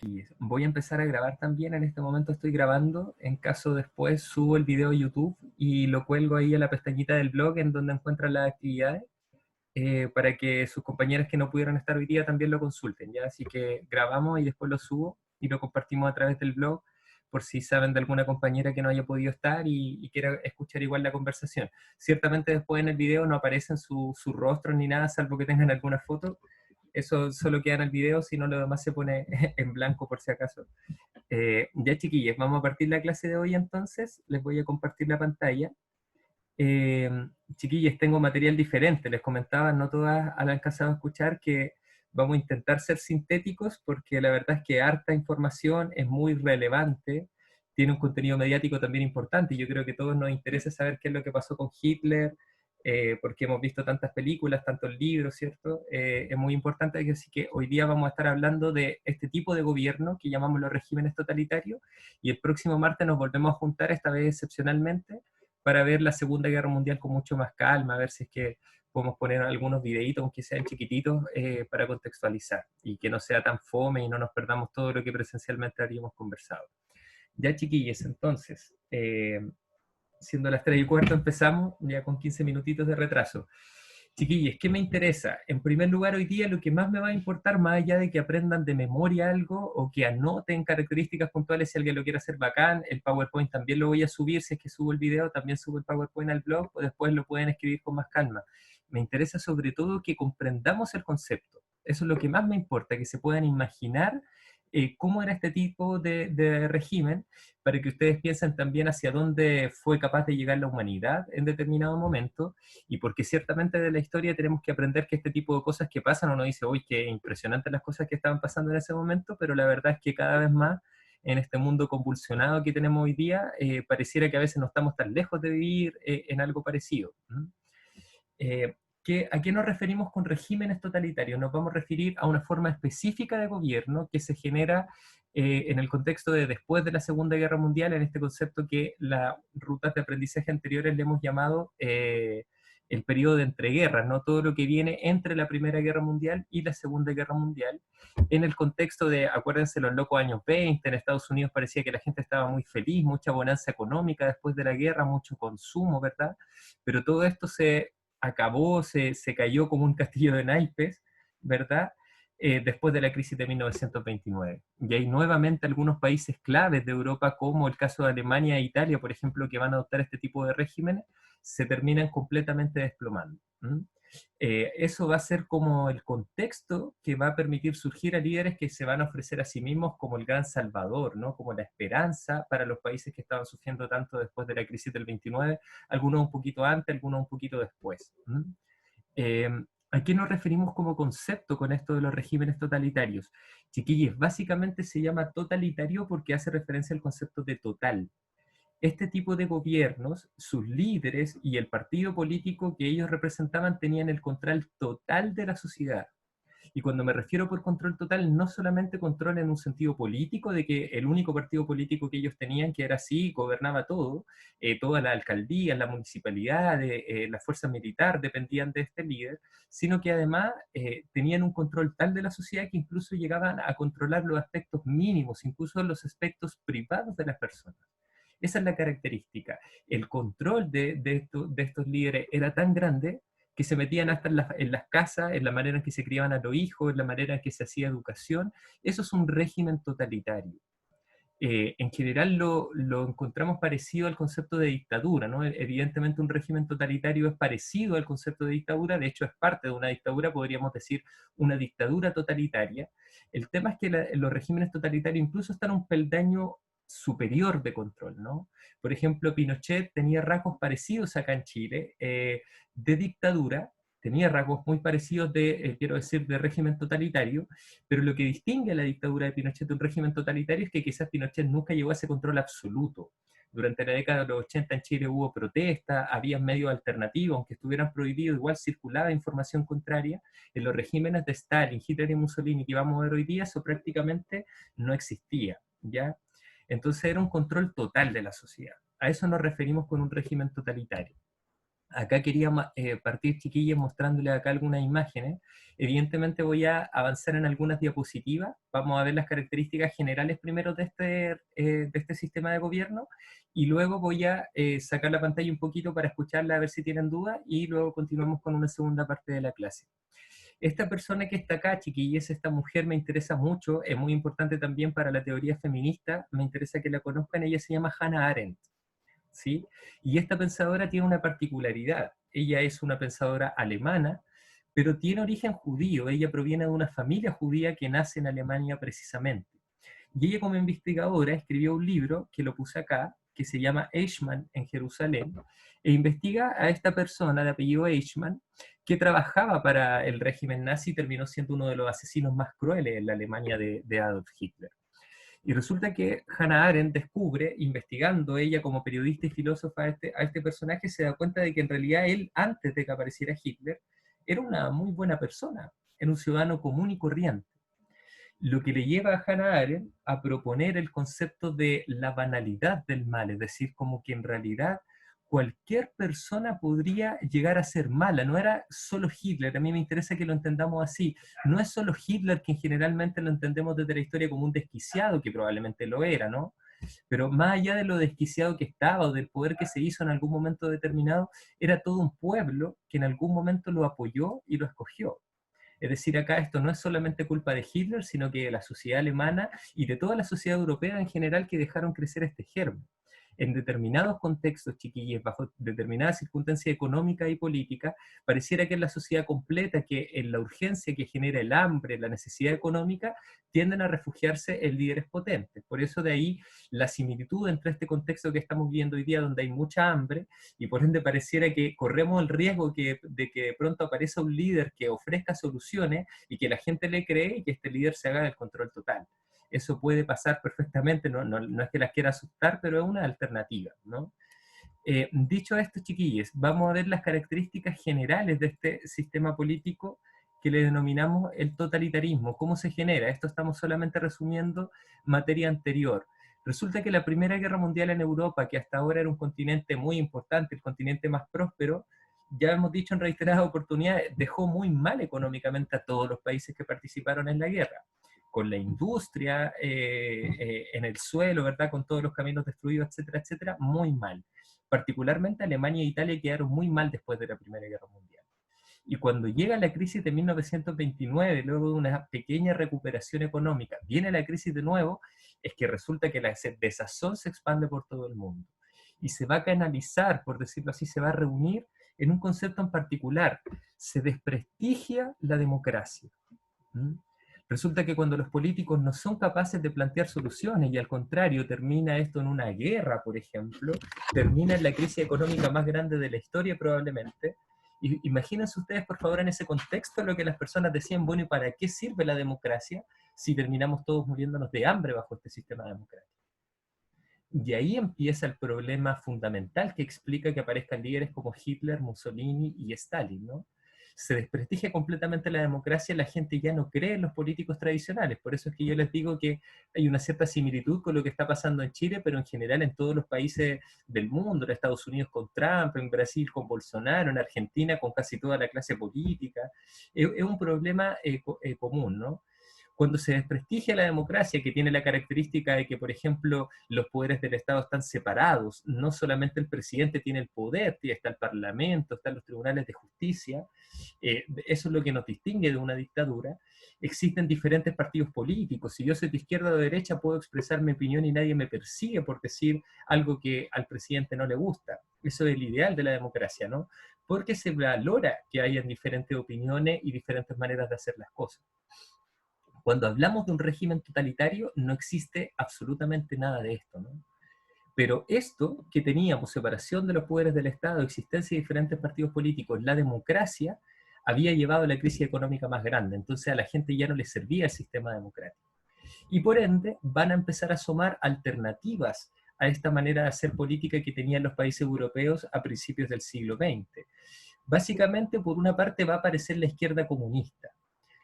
Y voy a empezar a grabar también, en este momento estoy grabando, en caso después subo el video a YouTube y lo cuelgo ahí a la pestañita del blog en donde encuentran las actividades, para que sus compañeras que no pudieron estar hoy día también lo consulten, ¿ya? Así que grabamos y después lo subo y lo compartimos a través del blog por si saben de alguna compañera que no haya podido estar y quiera escuchar igual la conversación. Ciertamente después en el video no aparecen sus rostros ni nada, salvo que tengan alguna foto. Eso solo queda en el video, si no lo demás se pone en blanco por si acaso. Ya chiquillos, vamos a partir la clase de hoy entonces, les voy a compartir la pantalla. Eh, Chiquillos, tengo material diferente, les comentaba, no todas han alcanzado a escuchar que vamos a intentar ser sintéticos porque la verdad es que harta información es muy relevante, tiene un contenido mediático también importante y yo creo que a todos nos interesa saber qué es lo que pasó con Hitler, porque hemos visto tantas películas, tantos libros, ¿cierto? Es muy importante, así que hoy día vamos a estar hablando de este tipo de gobierno que llamamos los regímenes totalitarios y el próximo martes nos volvemos a juntar, esta vez excepcionalmente, para ver la Segunda Guerra Mundial con mucho más calma, a ver si es que podemos poner algunos videitos, aunque sean chiquititos, para contextualizar y que no sea tan fome y no nos perdamos todo lo que presencialmente habríamos conversado. Ya chiquillos, entonces, siendo las 3:15 empezamos, ya con 15 minutitos de retraso. Chiquillos, ¿qué me interesa? En primer lugar, hoy día lo que más me va a importar, más allá de que aprendan de memoria algo o que anoten características puntuales si alguien lo quiere hacer bacán, el PowerPoint también lo voy a subir, si es que subo el video, también subo el PowerPoint al blog o después lo pueden escribir con más calma. Me interesa sobre todo que comprendamos el concepto. Eso es lo que más me importa, que se puedan imaginar cómo era este tipo de régimen, para que ustedes piensen también hacia dónde fue capaz de llegar la humanidad en determinado momento, y porque ciertamente de la historia tenemos que aprender que este tipo de cosas que pasan, uno dice, uy, qué impresionantes las cosas que estaban pasando en ese momento, pero la verdad es que cada vez más en este mundo convulsionado que tenemos hoy día, pareciera que a veces no estamos tan lejos de vivir en algo parecido. Eh, ¿A qué nos referimos con regímenes totalitarios? Nos vamos a referir a una forma específica de gobierno que se genera en el contexto de después de la Segunda Guerra Mundial, en este concepto que las rutas de aprendizaje anteriores le hemos llamado el periodo de entreguerras, ¿no? Todo lo que viene entre la Primera Guerra Mundial y la Segunda Guerra Mundial, en el contexto de, acuérdense, los locos años 20, en Estados Unidos parecía que la gente estaba muy feliz, mucha bonanza económica después de la guerra, mucho consumo, ¿verdad? Pero todo esto se acabó, se cayó como un castillo de naipes, ¿verdad? Después de la crisis de 1929. Y hay nuevamente algunos países claves de Europa, como el caso de Alemania e Italia, por ejemplo, que van a adoptar este tipo de regímenes, se terminan completamente desplomando. Eso va a ser como el contexto que va a permitir surgir a líderes que se van a ofrecer a sí mismos como el gran salvador, ¿no? Como la esperanza para los países que estaban sufriendo tanto después de la crisis del 29, algunos un poquito antes, algunos un poquito después. Eh, ¿A qué nos referimos como concepto con esto de los regímenes totalitarios? Chiquillos, básicamente se llama totalitario porque hace referencia al concepto de total. Este tipo de gobiernos, sus líderes y el partido político que ellos representaban tenían el control total de la sociedad. Y cuando me refiero por control total, no solamente control en un sentido político, de que el único partido político que ellos tenían, que era así, gobernaba todo, toda la alcaldía, la municipalidad, la fuerza militar dependían de este líder, sino que además tenían un control tal de la sociedad que incluso llegaban a controlar los aspectos mínimos, incluso los aspectos privados de las personas. Esa es la característica. El control de estos líderes era tan grande que se metían hasta en las casas, en la manera en que se criaban a los hijos, en la manera en que se hacía educación. Eso es un régimen totalitario. En general lo encontramos parecido al concepto de dictadura, ¿no? Evidentemente un régimen totalitario es parecido al concepto de dictadura, de hecho es parte de una dictadura, podríamos decir una dictadura totalitaria. El tema es que los regímenes totalitarios incluso están un peldaño superior de control, ¿no? Por ejemplo, Pinochet tenía rasgos parecidos acá en Chile, de dictadura, tenía rasgos muy parecidos quiero decir, de régimen totalitario, pero lo que distingue a la dictadura de Pinochet de un régimen totalitario es que quizás Pinochet nunca llegó a ese control absoluto. Durante la década de los 80 en Chile hubo protestas, había medios alternativos, aunque estuvieran prohibidos, igual circulaba información contraria. En los regímenes de Stalin, Hitler y Mussolini que vamos a ver hoy día, eso prácticamente no existía, ¿ya? Entonces era un control total de la sociedad. A eso nos referimos con un régimen totalitario. Acá quería partir, chiquillos, mostrándoles acá algunas imágenes. Evidentemente voy a avanzar en algunas diapositivas. Vamos a ver las características generales primero de este sistema de gobierno, y luego voy a sacar la pantalla un poquito para escucharla a ver si tienen dudas, y luego continuamos con una segunda parte de la clase. Esta persona que está acá, chiquillos, esta mujer me interesa mucho, es muy importante también para la teoría feminista, me interesa que la conozcan. Ella se llama Hannah Arendt, ¿sí? Y esta pensadora tiene una particularidad. Ella es una pensadora alemana, pero tiene origen judío. Ella proviene de una familia judía que nace en Alemania precisamente. Y ella, como investigadora, escribió un libro que lo puse acá, que se llama Eichmann en Jerusalén, e investiga a esta persona de apellido Eichmann, que trabajaba para el régimen nazi y terminó siendo uno de los asesinos más crueles en la Alemania de Adolf Hitler. Y resulta que Hannah Arendt descubre, investigando ella como periodista y filósofa a este personaje, se da cuenta de que en realidad él, antes de que apareciera Hitler, era una muy buena persona, era un ciudadano común y corriente. Lo que le lleva a Hannah Arendt a proponer el concepto de la banalidad del mal, es decir, como que en realidad cualquier persona podría llegar a ser mala, no era solo Hitler. A mí me interesa que lo entendamos así, no es solo Hitler, quien generalmente lo entendemos desde la historia como un desquiciado, que probablemente lo era, ¿no? Pero más allá de lo desquiciado que estaba o del poder que se hizo en algún momento determinado, era todo un pueblo que en algún momento lo apoyó y lo escogió. Es decir, acá esto no es solamente culpa de Hitler, sino que de la sociedad alemana y de toda la sociedad europea en general, que dejaron crecer este germen. En determinados contextos, chiquillos, bajo determinadas circunstancias económicas y políticas, pareciera que en la sociedad completa, que en la urgencia que genera el hambre, la necesidad económica, tienden a refugiarse en líderes potentes. Por eso de ahí la similitud entre este contexto que estamos viviendo hoy día, donde hay mucha hambre, y por ende pareciera que corremos el riesgo de que de pronto aparezca un líder que ofrezca soluciones y que la gente le cree y que este líder se haga del control total. Eso puede pasar perfectamente, no es que las quiera asustar, pero es una alternativa, ¿no? Dicho esto, chiquillos, vamos a ver las características generales de este sistema político que le denominamos el totalitarismo. ¿Cómo se genera? Esto estamos solamente resumiendo materia anterior. Resulta que la Primera Guerra Mundial en Europa, que hasta ahora era un continente muy importante, el continente más próspero, ya hemos dicho en reiteradas oportunidades, dejó muy mal económicamente a todos los países que participaron en la guerra, con la industria en el suelo, ¿verdad? Con todos los caminos destruidos, etcétera, etcétera, muy mal. Particularmente Alemania e Italia quedaron muy mal después de la Primera Guerra Mundial. Y cuando llega la crisis de 1929, luego de una pequeña recuperación económica, viene la crisis de nuevo, es que resulta que la desazón se expande por todo el mundo. Y se va a canalizar, por decirlo así, se va a reunir en un concepto en particular. Se desprestigia la democracia. ¿Mm? Resulta que cuando los políticos no son capaces de plantear soluciones y al contrario termina esto en una guerra, por ejemplo, termina en la crisis económica más grande de la historia probablemente. Y imagínense ustedes, por favor, en ese contexto lo que las personas decían: bueno, ¿y para qué sirve la democracia si terminamos todos muriéndonos de hambre bajo este sistema democrático? Y ahí empieza el problema fundamental que explica que aparezcan líderes como Hitler, Mussolini y Stalin, ¿no? Se desprestigia completamente la democracia, la gente ya no cree en los políticos tradicionales. Por eso es que yo les digo que hay una cierta similitud con lo que está pasando en Chile, pero en general en todos los países del mundo, en Estados Unidos con Trump, en Brasil con Bolsonaro, en Argentina con casi toda la clase política. Es un problema común, ¿no? Cuando se desprestigia la democracia, que tiene la característica de que, por ejemplo, los poderes del Estado están separados, no solamente el presidente tiene el poder, está el Parlamento, están los tribunales de justicia, eso es lo que nos distingue de una dictadura. Existen diferentes partidos políticos. Si yo soy de izquierda o de derecha, puedo expresar mi opinión y nadie me persigue por decir algo que al presidente no le gusta. Eso es el ideal de la democracia, ¿no? Porque se valora que hayan diferentes opiniones y diferentes maneras de hacer las cosas. Cuando hablamos de un régimen totalitario, no existe absolutamente nada de esto, ¿no? Pero esto que teníamos, separación de los poderes del Estado, existencia de diferentes partidos políticos, la democracia, había llevado a la crisis económica más grande. Entonces a la gente ya no le servía el sistema democrático. Y por ende van a empezar a asomar alternativas a esta manera de hacer política que tenían los países europeos a principios del siglo XX. Básicamente, por una parte, va a aparecer la izquierda comunista.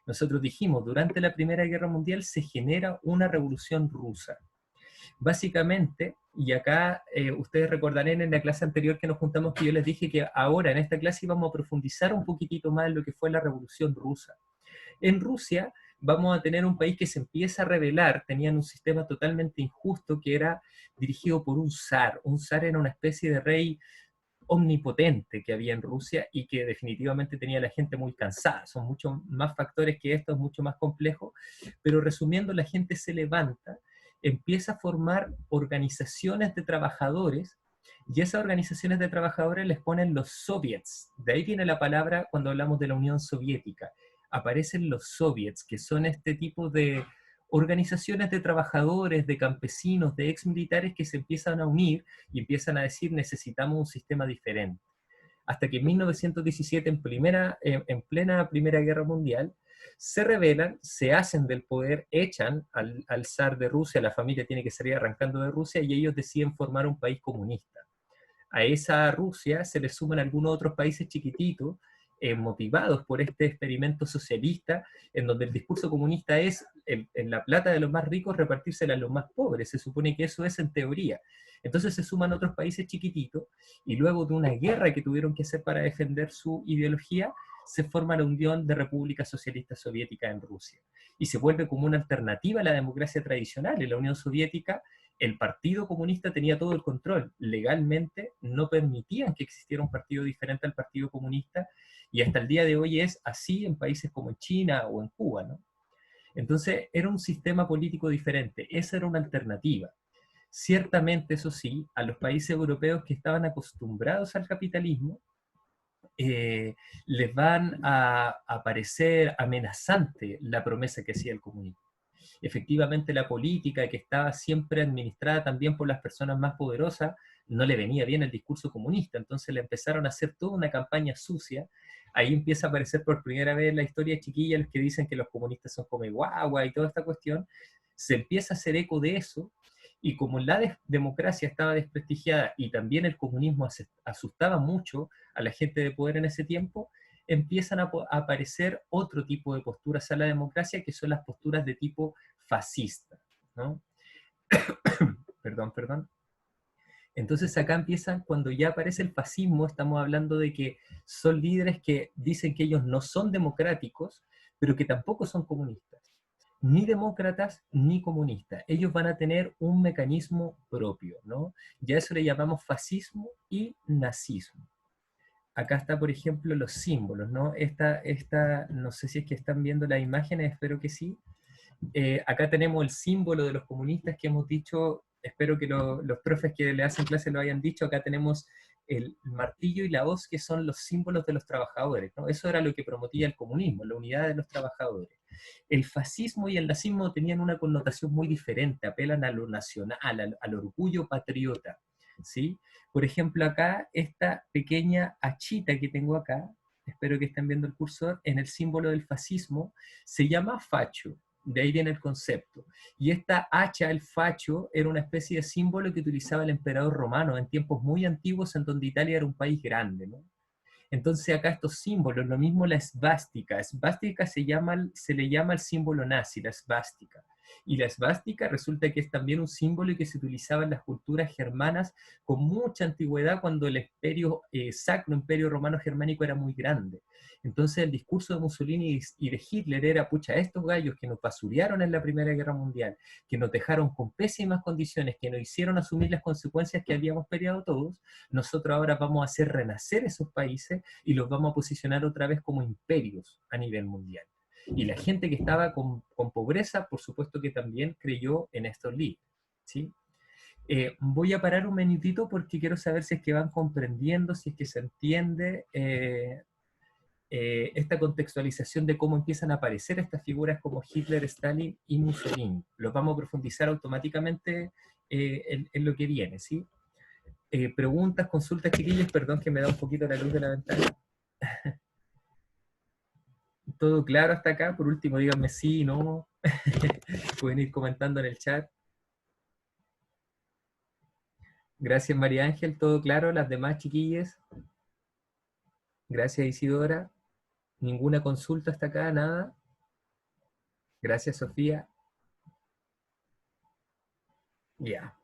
Nosotros dijimos, durante la Primera Guerra Mundial se genera una revolución rusa. Básicamente, y acá ustedes recordarán en la clase anterior que nos juntamos que yo les dije que ahora en esta clase íbamos a profundizar un poquitito más en lo que fue la Revolución Rusa. En Rusia vamos a tener un país que se empieza a rebelar, tenían un sistema totalmente injusto que era dirigido por un zar. Un zar era una especie de rey omnipotente que había en Rusia y que definitivamente tenía a la gente muy cansada. Son muchos más factores que esto, es mucho más complejo, pero resumiendo, la gente se levanta, empieza a formar organizaciones de trabajadores y esas organizaciones de trabajadores les ponen los soviets. De ahí viene la palabra cuando hablamos de la Unión Soviética. Aparecen los soviets, que son este tipo de organizaciones de trabajadores, de campesinos, de exmilitares que se empiezan a unir y empiezan a decir necesitamos un sistema diferente. Hasta que en 1917, en plena Primera Guerra Mundial, se rebelan, se hacen del poder, echan al zar de Rusia, la familia tiene que salir arrancando de Rusia y ellos deciden formar un país comunista. A esa Rusia se le suman algunos otros países chiquititos, motivados por este experimento socialista, en donde el discurso comunista es, en la plata de los más ricos, repartírsela a los más pobres. Se supone que eso es en teoría. Entonces se suman otros países chiquititos, y luego de una guerra que tuvieron que hacer para defender su ideología, se forma la Unión de Repúblicas Socialistas Soviéticas en Rusia. Y se vuelve como una alternativa a la democracia tradicional. En la Unión Soviética el Partido Comunista tenía todo el control. Legalmente no permitían que existiera un partido diferente al Partido Comunista, y hasta el día de hoy es así en países como en China o en Cuba, ¿no? Entonces era un sistema político diferente, esa era una alternativa. Ciertamente, eso sí, a los países europeos que estaban acostumbrados al capitalismo, les van a parecer amenazante la promesa que hacía el comunismo. Efectivamente, la política, que estaba siempre administrada también por las personas más poderosas, no le venía bien el discurso comunista, entonces le empezaron a hacer toda una campaña sucia. Ahí empieza a aparecer por primera vez en la historia chiquilla los que dicen que los comunistas son como guagua y toda esta cuestión. Se empieza a hacer eco de eso, y como la democracia estaba desprestigiada y también el comunismo asustaba mucho a la gente de poder en ese tiempo, empiezan a aparecer otro tipo de posturas a la democracia, que son las posturas de tipo fascista, ¿no? Perdón, perdón. Entonces acá empiezan, cuando ya aparece el fascismo, estamos hablando de que son líderes que dicen que ellos no son democráticos, pero que tampoco son comunistas. Ni demócratas ni comunistas. Ellos van a tener un mecanismo propio, ¿no? Ya eso le llamamos fascismo y nazismo. Acá está, por ejemplo, los símbolos, ¿no? No sé si es que están viendo las imágenes, espero que sí. Acá tenemos el símbolo de los comunistas que hemos dicho, espero que los profes que le hacen clase lo hayan dicho. Acá tenemos el martillo y la hoz, que son los símbolos de los trabajadores, ¿no? Eso era lo que promovía el comunismo, la unidad de los trabajadores. El fascismo y el nazismo tenían una connotación muy diferente, apelan a lo nacional, al orgullo patriota, ¿sí? Por ejemplo, acá, esta pequeña hachita que tengo acá, espero que estén viendo el cursor, en el símbolo del fascismo, se llama facho. De ahí viene el concepto. Y esta hacha, el facho, era una especie de símbolo que utilizaba el emperador romano en tiempos muy antiguos, en donde Italia era un país grande, ¿no? Entonces acá estos símbolos, lo mismo la esvástica. Esvástica se le llama el símbolo nazi, la esvástica. Y la esvástica resulta que es también un símbolo que se utilizaba en las culturas germanas con mucha antigüedad, cuando el imperio sacro, imperio romano germánico, era muy grande. Entonces el discurso de Mussolini y de Hitler era, pucha, estos gallos que nos basurearon en la Primera Guerra Mundial, que nos dejaron con pésimas condiciones, que nos hicieron asumir las consecuencias que habíamos peleado todos, nosotros ahora vamos a hacer renacer esos países y los vamos a posicionar otra vez como imperios a nivel mundial. Y la gente que estaba con pobreza, por supuesto que también creyó en estos líderes, ¿sí? Voy a parar un minutito porque quiero saber si es que van comprendiendo, si es que se entiende esta contextualización de cómo empiezan a aparecer estas figuras como Hitler, Stalin y Mussolini. Los vamos a profundizar automáticamente en lo que viene, ¿sí? Preguntas, consultas, chiquillos, perdón que me da un poquito la luz de la ventana. ¿Todo claro hasta acá? Por último, díganme sí, no. Pueden ir comentando en el chat. Gracias, María Ángel, todo claro. Las demás chiquillas. Gracias, Isidora. Ninguna consulta hasta acá, nada. Gracias, Sofía. Ya.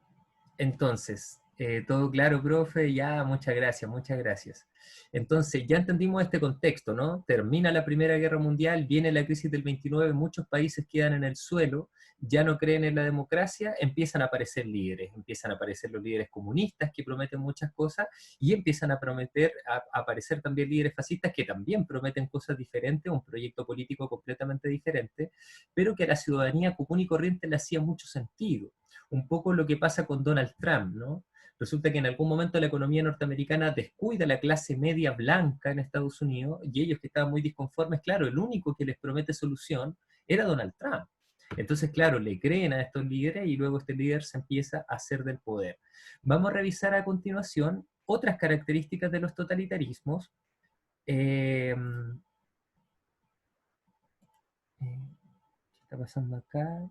Entonces, todo claro, profe, ya, muchas gracias, muchas gracias. Entonces, ya entendimos este contexto, ¿no? Termina la Primera Guerra Mundial, viene la crisis del 29, muchos países quedan en el suelo, ya no creen en la democracia, empiezan a aparecer líderes, empiezan a aparecer los líderes comunistas que prometen muchas cosas y empiezan a aparecer también líderes fascistas que también prometen cosas diferentes, un proyecto político completamente diferente, pero que a la ciudadanía común y corriente le hacía mucho sentido, un poco lo que pasa con Donald Trump, ¿no? Resulta que en algún momento la economía norteamericana descuida a la clase media blanca en Estados Unidos y ellos que estaban muy disconformes, claro, el único que les promete solución era Donald Trump. Entonces, claro, le creen a estos líderes y luego este líder se empieza a hacer del poder. Vamos a revisar a continuación otras características de los totalitarismos. ¿Qué está pasando acá?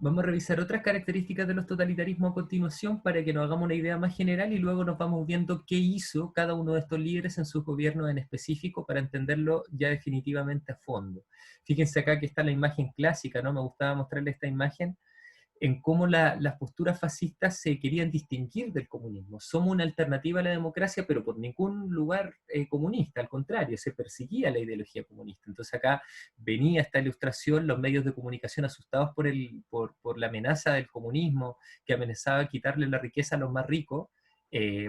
Vamos a revisar otras características de los totalitarismos a continuación para que nos hagamos una idea más general y luego nos vamos viendo qué hizo cada uno de estos líderes en sus gobiernos en específico para entenderlo ya definitivamente a fondo. Fíjense acá que está la imagen clásica, ¿no? Me gustaba mostrarle esta imagen en cómo las posturas fascistas se querían distinguir del comunismo. Somos una alternativa a la democracia, pero por ningún lugar comunista, al contrario, se perseguía la ideología comunista. Entonces acá venía esta ilustración, los medios de comunicación asustados por la amenaza del comunismo, que amenazaba quitarle la riqueza a los más ricos.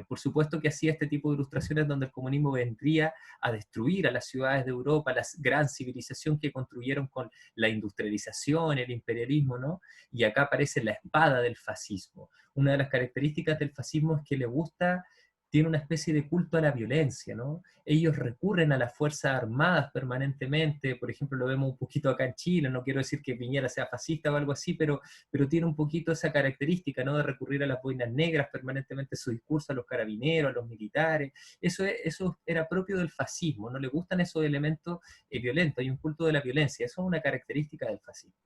Por supuesto que hacía este tipo de ilustraciones donde el comunismo vendría a destruir a las ciudades de Europa, la gran civilización que construyeron con la industrialización, el imperialismo, ¿no? Y acá aparece la espada del fascismo. Una de las características del fascismo es que le gusta, tiene una especie de culto a la violencia, ¿no? Ellos recurren a las fuerzas armadas permanentemente, por ejemplo, lo vemos un poquito acá en Chile, no quiero decir que Piñera sea fascista o algo así, pero tiene un poquito esa característica, ¿no? De recurrir a las boinas negras permanentemente, su discurso a los carabineros, a los militares, eso era propio del fascismo, no le gustan esos elementos violentos, hay un culto de la violencia, eso es una característica del fascismo.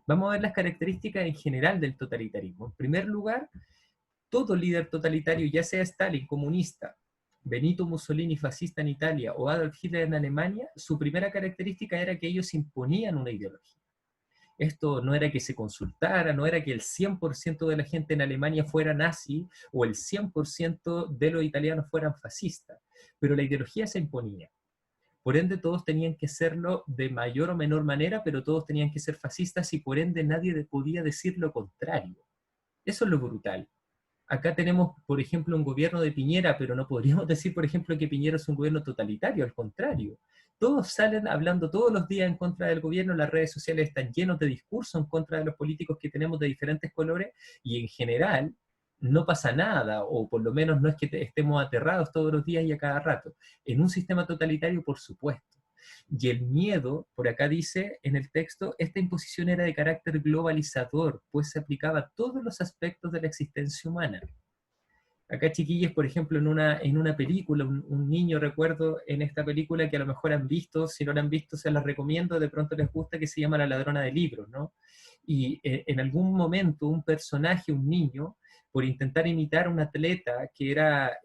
Vamos a ver las características en general del totalitarismo. En primer lugar, todo líder totalitario, ya sea Stalin, comunista, Benito Mussolini, fascista en Italia, o Adolf Hitler en Alemania, su primera característica era que ellos imponían una ideología. Esto no era que se consultara, no era que el 100% de la gente en Alemania fuera nazi o el 100% de los italianos fueran fascistas, pero la ideología se imponía. Por ende, todos tenían que serlo de mayor o menor manera, pero todos tenían que ser fascistas y por ende nadie podía decir lo contrario. Eso es lo brutal. Acá tenemos, por ejemplo, un gobierno de Piñera, pero no podríamos decir, por ejemplo, que Piñera es un gobierno totalitario, al contrario. Todos salen hablando todos los días en contra del gobierno, las redes sociales están llenos de discursos en contra de los políticos que tenemos de diferentes colores y en general no pasa nada, o por lo menos no es que estemos aterrados todos los días y a cada rato. En un sistema totalitario, por supuesto. Y el miedo, por acá dice en el texto, esta imposición era de carácter globalizador, pues se aplicaba a todos los aspectos de la existencia humana. Acá, chiquillos, por ejemplo, en una película, un niño, recuerdo en esta película que a lo mejor han visto, si no la han visto, se las recomiendo, de pronto les gusta, que se llama La ladrona de libros, ¿no? Y en algún momento un personaje, un niño, por intentar imitar a un atleta que era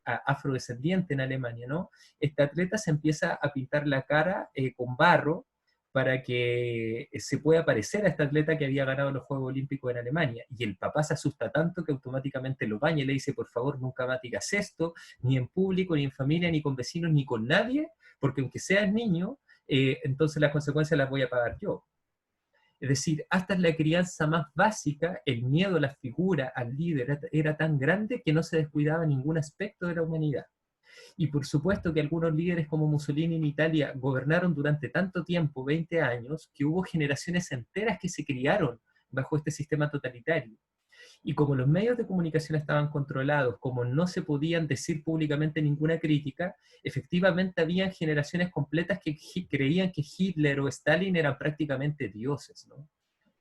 afrodescendiente en Alemania, ¿no? Este atleta se empieza a pintar la cara con barro para que se pueda parecer a este atleta que había ganado los Juegos Olímpicos en Alemania. Y el papá se asusta tanto que automáticamente lo baña y le dice, por favor, nunca más digas esto, ni en público, ni en familia, ni con vecinos, ni con nadie, porque aunque seas niño, entonces las consecuencias las voy a pagar yo. Es decir, hasta en la crianza más básica, el miedo a la figura, al líder, era tan grande que no se descuidaba ningún aspecto de la humanidad. Y por supuesto que algunos líderes como Mussolini en Italia gobernaron durante tanto tiempo, 20 años, que hubo generaciones enteras que se criaron bajo este sistema totalitario. Y como los medios de comunicación estaban controlados, como no se podían decir públicamente ninguna crítica, efectivamente habían generaciones completas que creían que Hitler o Stalin eran prácticamente dioses, ¿no?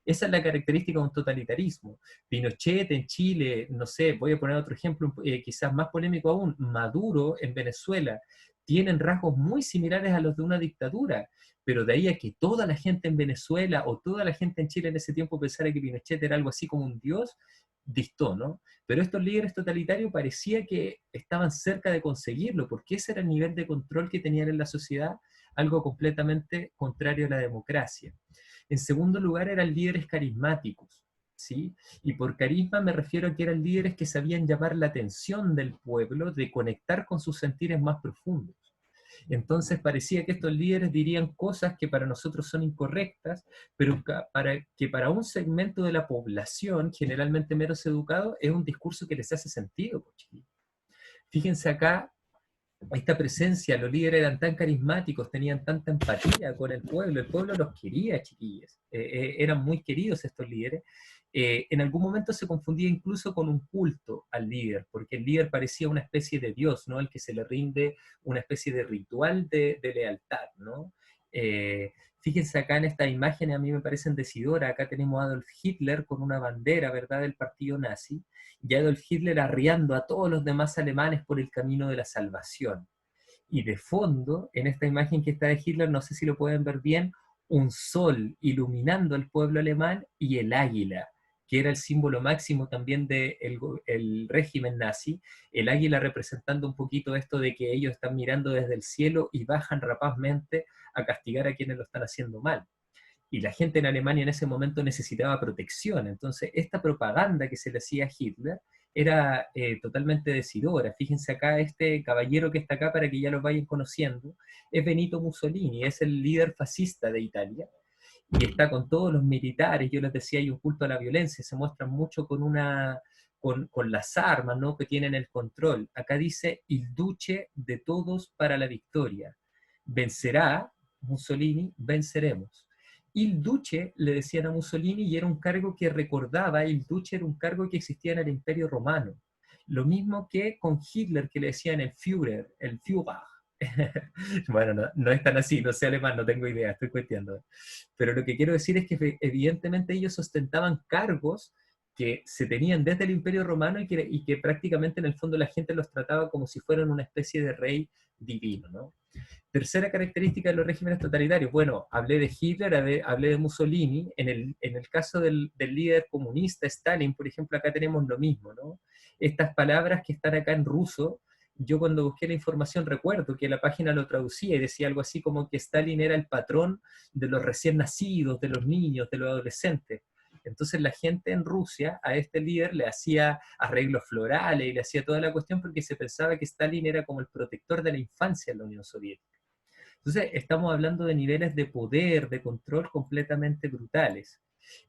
Esa es la característica de un totalitarismo. Pinochet en Chile, no sé, voy a poner otro ejemplo quizás más polémico aún, Maduro en Venezuela, tienen rasgos muy similares a los de una dictadura, pero de ahí a que toda la gente en Venezuela o toda la gente en Chile en ese tiempo pensara que Pinochet era algo así como un dios, distó, ¿no? Pero estos líderes totalitarios parecía que estaban cerca de conseguirlo, porque ese era el nivel de control que tenían en la sociedad, algo completamente contrario a la democracia. En segundo lugar, eran líderes carismáticos. ¿sí? Y por carisma me refiero a que eran líderes que sabían llamar la atención del pueblo, de conectar con sus sentires más profundos. Entonces parecía que estos líderes dirían cosas que para nosotros son incorrectas, pero que para un segmento de la población, generalmente menos educado, es un discurso que les hace sentido, pues, chiquillos. Fíjense acá, esta presencia, los líderes eran tan carismáticos, tenían tanta empatía con el pueblo los quería, chiquillos, eran muy queridos estos líderes. En algún momento se confundía incluso con un culto al líder, porque el líder parecía una especie de dios, ¿no? Al que se le rinde una especie de ritual de lealtad, ¿no? Eh, Fíjense acá en estas imágenes, a mí me parecen decidoras. Acá tenemos a Adolf Hitler con una bandera, ¿verdad?, del partido nazi, y Adolf Hitler arriando a todos los demás alemanes por el camino de la salvación. Y de fondo, en esta imagen que está de Hitler, no sé si lo pueden ver bien, un sol iluminando al pueblo alemán y el águila, que era el símbolo máximo también del el régimen nazi, el águila representando un poquito esto de que ellos están mirando desde el cielo y bajan rapazmente a castigar a quienes lo están haciendo mal. Y la gente en Alemania en ese momento necesitaba protección. Entonces, esta propaganda que se le hacía a Hitler era totalmente decidora. Fíjense acá, este caballero que está acá, para que ya lo vayan conociendo, es Benito Mussolini, es el líder fascista de Italia, y está con todos los militares. Yo les decía, hay un culto a la violencia, se muestran mucho con las armas, ¿no?, que tienen el control. Acá dice, il duce de todos para la victoria. Vencerá Mussolini, venceremos. Il Duce le decían a Mussolini, y era un cargo que recordaba, il Duce era un cargo que existía en el Imperio Romano. Lo mismo que con Hitler, que le decían el Führer, el Führer. Bueno, no, no es tan así, no sé alemán, no tengo idea, estoy cuestionando. Pero lo que quiero decir es que evidentemente ellos ostentaban cargos que se tenían desde el Imperio Romano y que prácticamente en el fondo la gente los trataba como si fueran una especie de rey divino, ¿no? Tercera característica de los regímenes totalitarios. Bueno, hablé de Hitler, hablé de Mussolini. En el caso del líder comunista, Stalin, por ejemplo, acá tenemos lo mismo, ¿no? Estas palabras que están acá en ruso, yo cuando busqué la información recuerdo que la página lo traducía y decía algo así como que Stalin era el patrón de los recién nacidos, de los niños, de los adolescentes. Entonces la gente en Rusia a este líder le hacía arreglos florales y le hacía toda la cuestión porque se pensaba que Stalin era como el protector de la infancia en la Unión Soviética. Entonces, estamos hablando de niveles de poder, de control completamente brutales.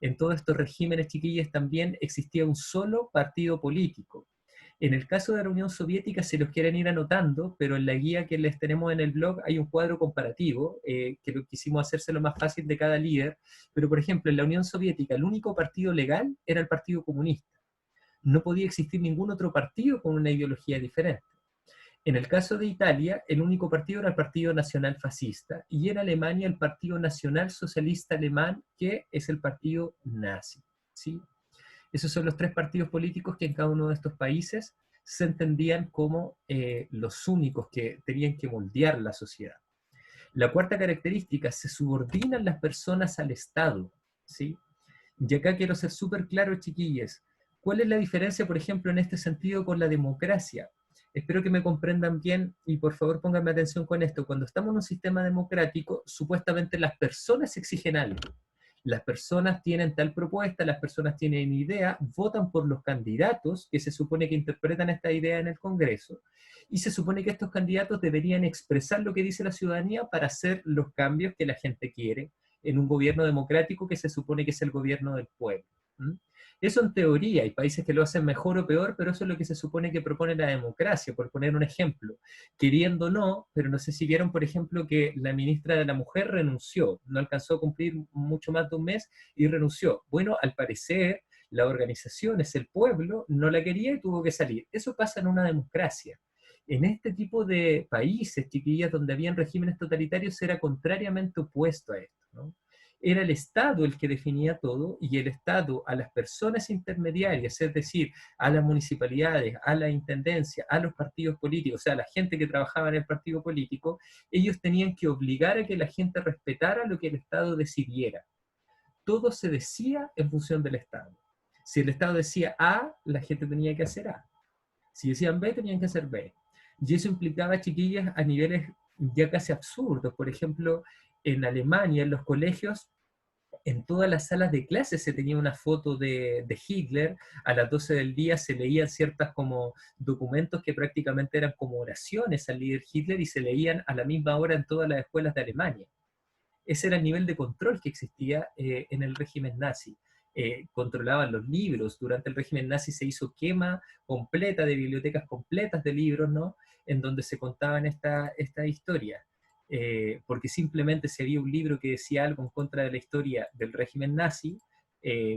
En todos estos regímenes, chiquillas, también existía un solo partido político. En el caso de la Unión Soviética, se los quieren ir anotando, pero en la guía que les tenemos en el blog hay un cuadro comparativo, que lo quisimos hacérselo más fácil de cada líder. Pero, por ejemplo, en la Unión Soviética, el único partido legal era el Partido Comunista. No podía existir ningún otro partido con una ideología diferente. En el caso de Italia, el único partido era el Partido Nacional Fascista, y en Alemania el Partido Nacional Socialista Alemán, que es el partido nazi, ¿sí? Esos son los tres partidos políticos que en cada uno de estos países se entendían como los únicos que tenían que moldear la sociedad. La cuarta característica, se subordinan las personas al Estado, ¿sí? Y acá quiero ser súper claro, chiquillas. ¿Cuál es la diferencia, por ejemplo, en este sentido con la democracia? Espero que me comprendan bien y por favor pónganme atención con esto. Cuando estamos en un sistema democrático, supuestamente las personas exigen algo. Las personas tienen tal propuesta, las personas tienen idea, votan por los candidatos que se supone que interpretan esta idea en el Congreso, y se supone que estos candidatos deberían expresar lo que dice la ciudadanía para hacer los cambios que la gente quiere en un gobierno democrático que se supone que es el gobierno del pueblo. ¿Mm? Eso en teoría, hay países que lo hacen mejor o peor, pero eso es lo que se supone que propone la democracia, por poner un ejemplo. Queriendo o no, pero no sé si vieron, por ejemplo, que la ministra de la Mujer renunció, no alcanzó a cumplir mucho más de un mes y renunció. Bueno, al parecer, las organizaciones, el pueblo, no la quería y tuvo que salir. Eso pasa en una democracia. En este tipo de países, chiquillas, donde habían regímenes totalitarios, era contrariamente opuesto a esto, ¿no? Era el Estado el que definía todo, y el Estado a las personas intermediarias, es decir, a las municipalidades, a la intendencia, a los partidos políticos, o sea, a la gente que trabajaba en el partido político, ellos tenían que obligar a que la gente respetara lo que el Estado decidiera. Todo se decía en función del Estado. Si el Estado decía A, la gente tenía que hacer A. Si decían B, tenían que hacer B. Y eso implicaba, chiquillas, a niveles ya casi absurdos. Por ejemplo, en Alemania, en los colegios, en todas las salas de clases se tenía una foto de Hitler, a las 12 del día se leían ciertas como documentos que prácticamente eran como oraciones al líder Hitler y se leían a la misma hora en todas las escuelas de Alemania. Ese era el nivel de control que existía en el régimen nazi. Controlaban los libros. Durante el régimen nazi se hizo quema completa de bibliotecas completas de libros, ¿no? En donde se contaban esta historia. Porque simplemente si había un libro que decía algo en contra de la historia del régimen nazi,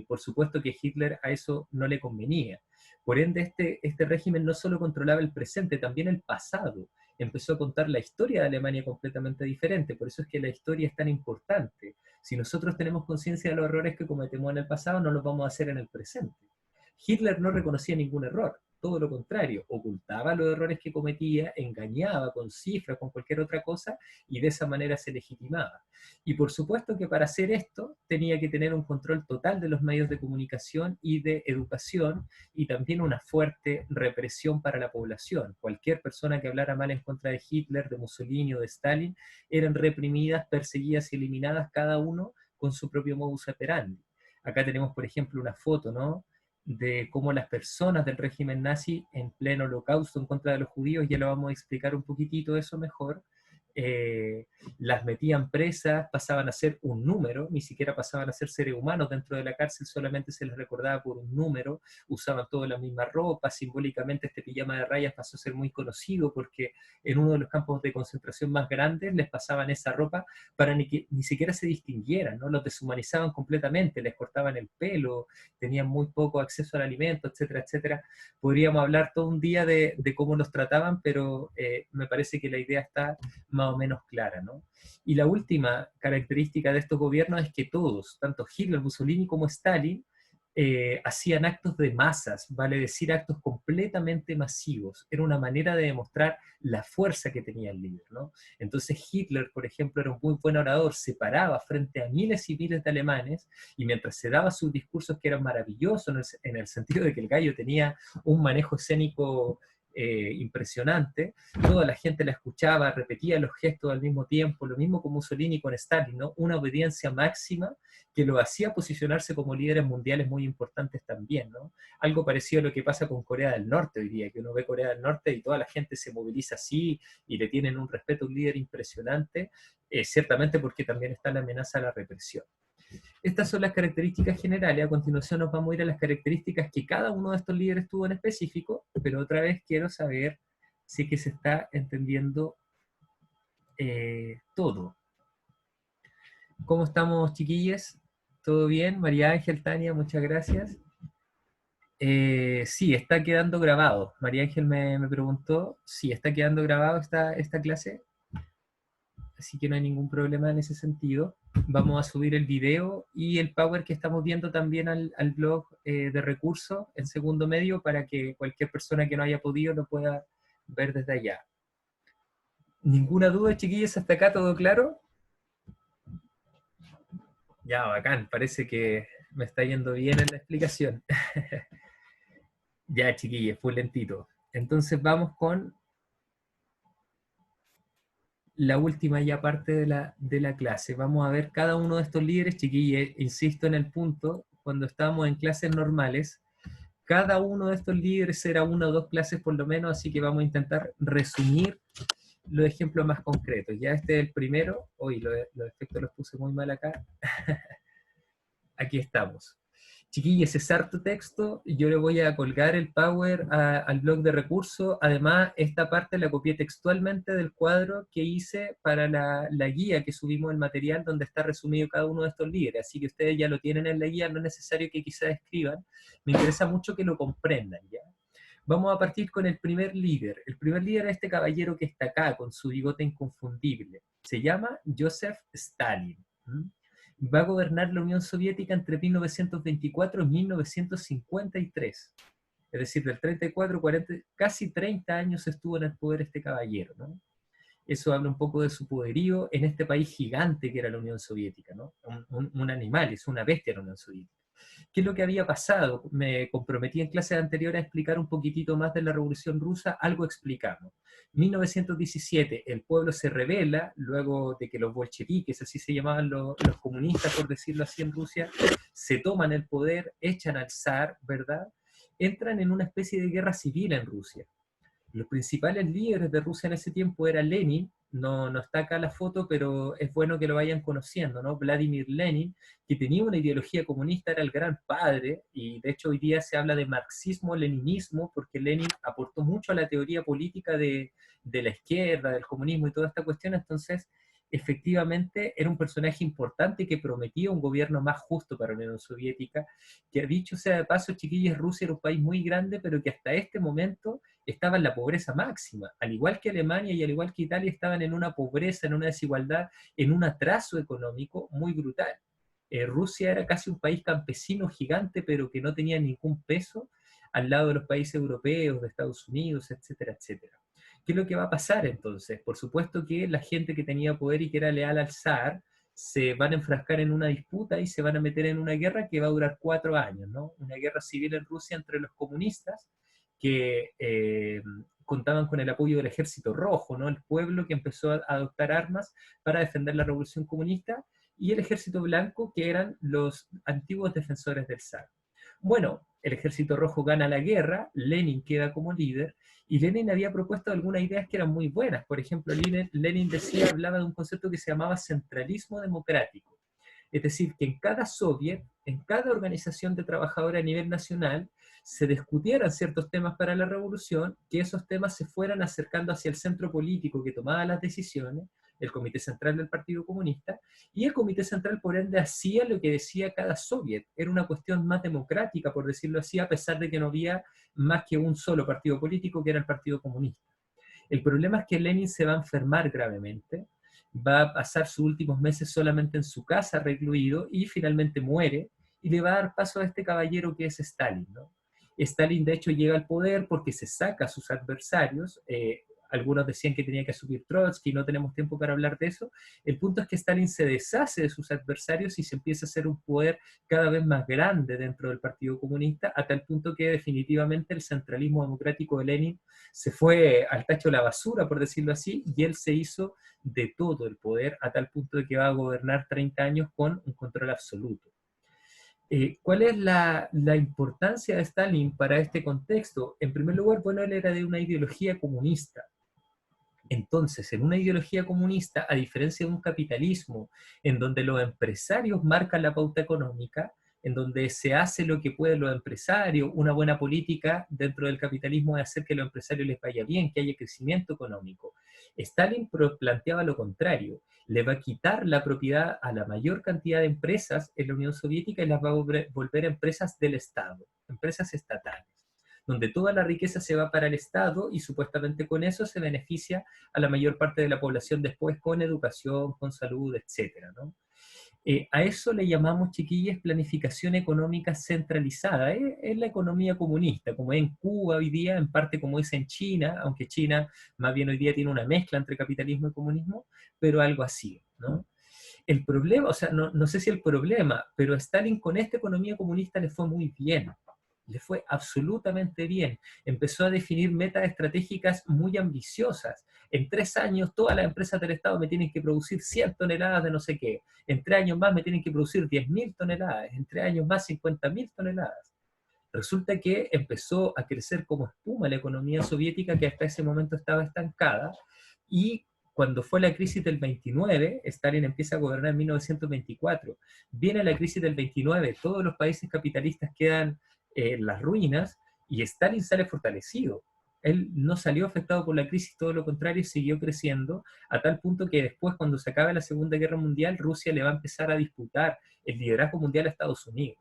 por supuesto que Hitler a eso no le convenía. Por ende, este régimen no solo controlaba el presente, también el pasado. Empezó a contar la historia de Alemania completamente diferente. Por eso es que la historia es tan importante. Si nosotros tenemos conciencia de los errores que cometemos en el pasado, no los vamos a hacer en el presente. Hitler no reconocía ningún error, todo lo contrario, ocultaba los errores que cometía, engañaba con cifras, con cualquier otra cosa, y de esa manera se legitimaba. Y por supuesto que para hacer esto tenía que tener un control total de los medios de comunicación y de educación, y también una fuerte represión para la población. Cualquier persona que hablara mal en contra de Hitler, de Mussolini o de Stalin, eran reprimidas, perseguidas y eliminadas, cada uno con su propio modus operandi. Acá tenemos, por ejemplo, una foto, ¿no?, de cómo las personas del régimen nazi en pleno holocausto en contra de los judíos, ya lo vamos a explicar un poquitito eso mejor, las metían presas, pasaban a ser un número, ni siquiera pasaban a ser seres humanos dentro de la cárcel, solamente se les recordaba por un número, usaban toda la misma ropa, simbólicamente este pijama de rayas pasó a ser muy conocido porque en uno de los campos de concentración más grandes les pasaban esa ropa para que ni siquiera se distinguieran, ¿no? Los deshumanizaban completamente, les cortaban el pelo, tenían muy poco acceso al alimento, etcétera, etcétera. Podríamos hablar todo un día de cómo los trataban, pero me parece que la idea está más o menos clara, ¿no? Y la última característica de estos gobiernos es que todos, tanto Hitler, Mussolini como Stalin, hacían actos de masas, vale decir, actos completamente masivos. Era una manera de demostrar la fuerza que tenía el líder, ¿no? Entonces Hitler, por ejemplo, era un muy buen orador, se paraba frente a miles y miles de alemanes y mientras se daba sus discursos que eran maravillosos en el sentido de que el gallo tenía un manejo escénico impresionante, toda la gente la escuchaba, repetía los gestos al mismo tiempo, lo mismo con Mussolini y con Stalin, ¿no? Una obediencia máxima que lo hacía posicionarse como líderes mundiales muy importantes también, ¿no? Algo parecido a lo que pasa con Corea del Norte hoy día, que uno ve Corea del Norte y toda la gente se moviliza así y le tienen un respeto a un líder impresionante, ciertamente porque también está la amenaza a la represión. Estas son las características generales. A continuación nos vamos a ir a las características que cada uno de estos líderes tuvo en específico, pero otra vez quiero saber si es que se está entendiendo todo. ¿Cómo estamos, chiquillas? ¿Todo bien? María Ángel, Tania, muchas gracias. Sí, está quedando grabado. María Ángel me preguntó si está quedando grabado esta clase, así que no hay ningún problema en ese sentido. Vamos a subir el video y el Power que estamos viendo también al blog de recursos en segundo medio para que cualquier persona que no haya podido lo pueda ver desde allá. ¿Ninguna duda, chiquillos? ¿Hasta acá todo claro? Ya, bacán. Parece que me está yendo bien en la explicación. Ya, chiquillos, fue lentito. Entonces vamos con la última ya parte de la clase. Vamos a ver cada uno de estos líderes, chiquillos, insisto en el punto, cuando estábamos en clases normales, cada uno de estos líderes era una o dos clases por lo menos, así que vamos a intentar resumir los ejemplos más concretos. Ya este es el primero. Hoy los efectos los puse muy mal acá. Aquí estamos. Chiquillos, es harto texto, yo le voy a colgar el Power al blog de recursos. Además, esta parte la copié textualmente del cuadro que hice para la guía que subimos el material donde está resumido cada uno de estos líderes. Así que ustedes ya lo tienen en la guía, no es necesario que quizás escriban. Me interesa mucho que lo comprendan, ¿ya? Vamos a partir con el primer líder. El primer líder es este caballero que está acá, con su bigote inconfundible. Se llama Joseph Stalin. Va a gobernar la Unión Soviética entre 1924 y 1953. Es decir, del 34, 40, casi 30 años estuvo en el poder este caballero, ¿no? Eso habla un poco de su poderío en este país gigante que era la Unión Soviética, ¿no? Un animal, es una bestia la Unión Soviética. ¿Qué es lo que había pasado? Me comprometí en clases anteriores a explicar un poquitito más de la Revolución Rusa, algo explicamos. 1917, el pueblo se rebela, luego de que los bolcheviques, así se llamaban los comunistas, por decirlo así, en Rusia, se toman el poder, echan al zar, ¿verdad? Entran en una especie de guerra civil en Rusia. Los principales líderes de Rusia en ese tiempo era Lenin, no está acá la foto, pero es bueno que lo vayan conociendo, ¿no? Vladimir Lenin, que tenía una ideología comunista, era el gran padre, y de hecho hoy día se habla de marxismo-leninismo, porque Lenin aportó mucho a la teoría política de la izquierda, del comunismo y toda esta cuestión, entonces efectivamente era un personaje importante que prometía un gobierno más justo para la Unión Soviética, que dicho sea de paso, chiquillos, Rusia era un país muy grande, pero que hasta este momento estaba en la pobreza máxima, al igual que Alemania y al igual que Italia estaban en una pobreza, en una desigualdad, en un atraso económico muy brutal. Rusia era casi un país campesino gigante, pero que no tenía ningún peso al lado de los países europeos, de Estados Unidos, etcétera, etcétera. ¿Qué es lo que va a pasar entonces? Por supuesto que la gente que tenía poder y que era leal al zar se van a enfrascar en una disputa y se van a meter en una guerra que va a durar 4 años, ¿no? Una guerra civil en Rusia entre los comunistas que contaban con el apoyo del Ejército Rojo, ¿no? El pueblo que empezó a adoptar armas para defender la revolución comunista, y el Ejército Blanco, que eran los antiguos defensores del zar. Bueno, el Ejército Rojo gana la guerra, Lenin queda como líder, y Lenin había propuesto algunas ideas que eran muy buenas. Por ejemplo, Lenin decía, hablaba de un concepto que se llamaba centralismo democrático. Es decir, que en cada soviet, en cada organización de trabajadores a nivel nacional, se discutieran ciertos temas para la revolución, que esos temas se fueran acercando hacia el centro político que tomaba las decisiones, el Comité Central del Partido Comunista, y el Comité Central, por ende, hacía lo que decía cada soviet. Era una cuestión más democrática, por decirlo así, a pesar de que no había más que un solo partido político, que era el Partido Comunista. El problema es que Lenin se va a enfermar gravemente, va a pasar sus últimos meses solamente en su casa recluido y finalmente muere, y le va a dar paso a este caballero que es Stalin, ¿no? Stalin de hecho llega al poder porque se saca a sus adversarios, algunos decían que tenía que subir Trotsky, no tenemos tiempo para hablar de eso. El punto es que Stalin se deshace de sus adversarios y se empieza a hacer un poder cada vez más grande dentro del Partido Comunista, a tal punto que definitivamente el centralismo democrático de Lenin se fue al tacho de la basura, por decirlo así, y él se hizo de todo el poder a tal punto de que va a gobernar 30 años con un control absoluto. ¿Cuál es la importancia de Stalin para este contexto? En primer lugar, bueno, él era de una ideología comunista. Entonces, en una ideología comunista, a diferencia de un capitalismo en donde los empresarios marcan la pauta económica, en donde se hace lo que pueden los empresarios, una buena política dentro del capitalismo es hacer que a los empresarios les vaya bien, que haya crecimiento económico. Stalin planteaba lo contrario, le va a quitar la propiedad a la mayor cantidad de empresas en la Unión Soviética y las va a volver empresas del Estado, empresas estatales, donde toda la riqueza se va para el Estado y supuestamente con eso se beneficia a la mayor parte de la población después con educación, con salud, etcétera, ¿no? A eso le llamamos, chiquillas, planificación económica centralizada. Es la economía comunista, como es en Cuba hoy día, en parte como es en China, aunque China más bien hoy día tiene una mezcla entre capitalismo y comunismo, pero algo así, ¿no? El problema, o sea, no sé si el problema, pero a Stalin con esta economía comunista le fue muy bien, le fue absolutamente bien. Empezó a definir metas estratégicas muy ambiciosas. En 3 años todas las empresas del Estado me tienen que producir 100 toneladas de no sé qué. En 3 años más me tienen que producir 10.000 toneladas. En 3 años más 50.000 toneladas. Resulta que empezó a crecer como espuma la economía soviética que hasta ese momento estaba estancada, y cuando fue la crisis del 29, Stalin empieza a gobernar en 1924, viene la crisis del 29, todos los países capitalistas quedan en las ruinas y Stalin sale fortalecido. Él no salió afectado por la crisis, todo lo contrario, siguió creciendo, a tal punto que después, cuando se acabe la Segunda Guerra Mundial, Rusia le va a empezar a disputar el liderazgo mundial a Estados Unidos.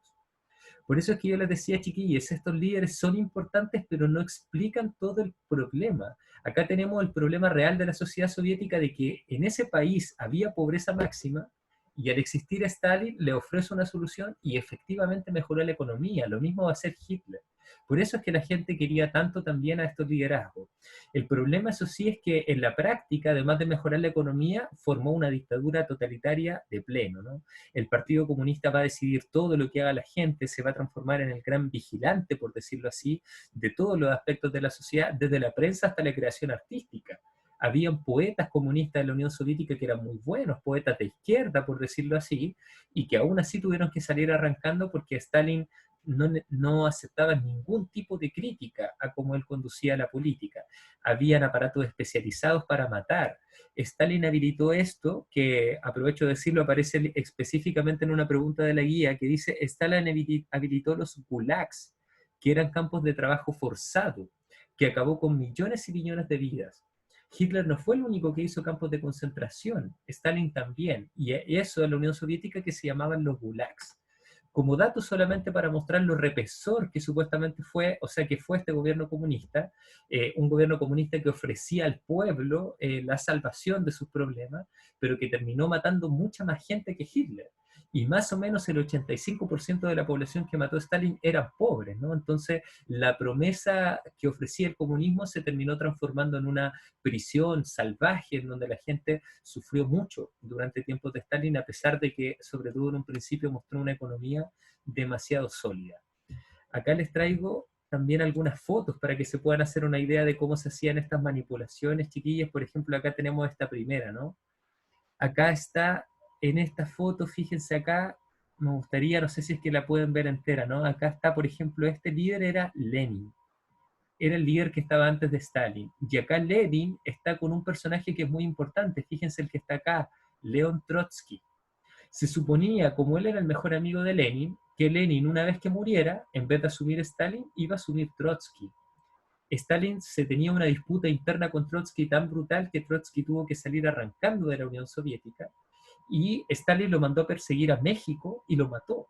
Por eso es que yo les decía, chiquillos, estos líderes son importantes, pero no explican todo el problema. Acá tenemos el problema real de la sociedad soviética de que en ese país había pobreza máxima, Y al existir Stalin le ofrece una solución y efectivamente mejoró la economía. Lo mismo va a hacer Hitler. Por eso es que la gente quería tanto también a estos liderazgos. El problema, eso sí, es que en la práctica, además de mejorar la economía, formó una dictadura totalitaria de pleno, ¿no? El Partido Comunista va a decidir todo lo que haga la gente, se va a transformar en el gran vigilante, por decirlo así, de todos los aspectos de la sociedad, desde la prensa hasta la creación artística. Habían poetas comunistas de la Unión Soviética que eran muy buenos, poetas de izquierda, por decirlo así, y que aún así tuvieron que salir arrancando porque Stalin no aceptaba ningún tipo de crítica a cómo él conducía la política. Habían aparatos especializados para matar. Stalin habilitó esto, que aprovecho de decirlo, aparece específicamente en una pregunta de la guía, que dice, Stalin habilitó los gulags, que eran campos de trabajo forzado, que acabó con millones y millones de vidas. Hitler no fue el único que hizo campos de concentración, Stalin también, y eso en la Unión Soviética que se llamaban los gulags. Como dato solamente para mostrar lo represor que supuestamente fue, o sea, que fue este gobierno comunista, un gobierno comunista que ofrecía al pueblo la salvación de sus problemas, pero que terminó matando mucha más gente que Hitler. Y más o menos el 85% de la población que mató Stalin eran pobres, ¿no? Entonces, la promesa que ofrecía el comunismo se terminó transformando en una prisión salvaje, en donde la gente sufrió mucho durante tiempos de Stalin, a pesar de que, sobre todo en un principio, mostró una economía demasiado sólida. Acá les traigo también algunas fotos para que se puedan hacer una idea de cómo se hacían estas manipulaciones, chiquillas. Por ejemplo, acá tenemos esta primera, ¿no? Acá está, en esta foto, fíjense acá, me gustaría, no sé si es que la pueden ver entera, ¿no? Acá está, por ejemplo, este líder era Lenin, era el líder que estaba antes de Stalin. Y acá Lenin está con un personaje que es muy importante, fíjense el que está acá, León Trotsky. Se suponía, como él era el mejor amigo de Lenin, que Lenin, una vez que muriera, en vez de asumir Stalin, iba a asumir Trotsky. Stalin se tenía una disputa interna con Trotsky tan brutal que Trotsky tuvo que salir arrancando de la Unión Soviética y Stalin lo mandó a perseguir a México y lo mató.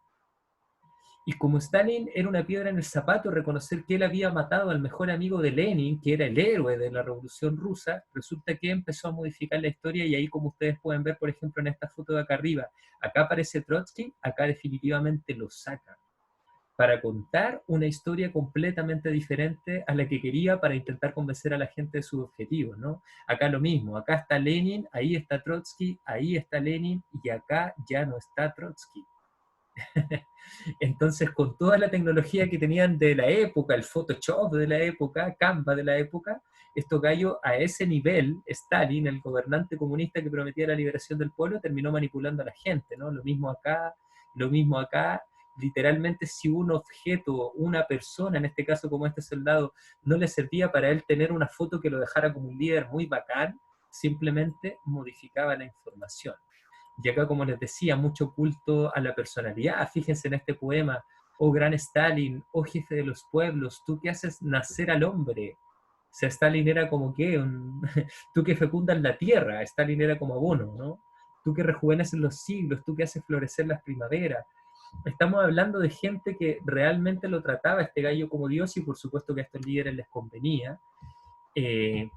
Y como Stalin era una piedra en el zapato, reconocer que él había matado al mejor amigo de Lenin, que era el héroe de la Revolución Rusa, resulta que empezó a modificar la historia y ahí, como ustedes pueden ver, por ejemplo, en esta foto de acá arriba, acá aparece Trotsky, acá definitivamente lo saca para contar una historia completamente diferente a la que quería para intentar convencer a la gente de sus objetivos, ¿no? Acá lo mismo, acá está Lenin, ahí está Trotsky, ahí está Lenin y acá ya no está Trotsky. Entonces, con toda la tecnología que tenían de la época, el Photoshop de la época, Canva de la época, estos gallos a ese nivel, Stalin, el gobernante comunista que prometía la liberación del pueblo, terminó manipulando a la gente, ¿no? Lo mismo acá, literalmente si un objeto, una persona, en este caso como este soldado, no le servía para él tener una foto que lo dejara como un líder muy bacán, simplemente modificaba la información. Y acá, como les decía, mucho culto a la personalidad. Fíjense en este poema, oh gran Stalin, oh jefe de los pueblos, tú que haces nacer al hombre. O sea, Stalin era como que, tú que fecundas la tierra, Stalin era como abono, ¿no? Tú que rejuveneces los siglos, tú que haces florecer las primaveras. Estamos hablando de gente que realmente lo trataba este gallo como Dios y por supuesto que a estos líderes les convenía.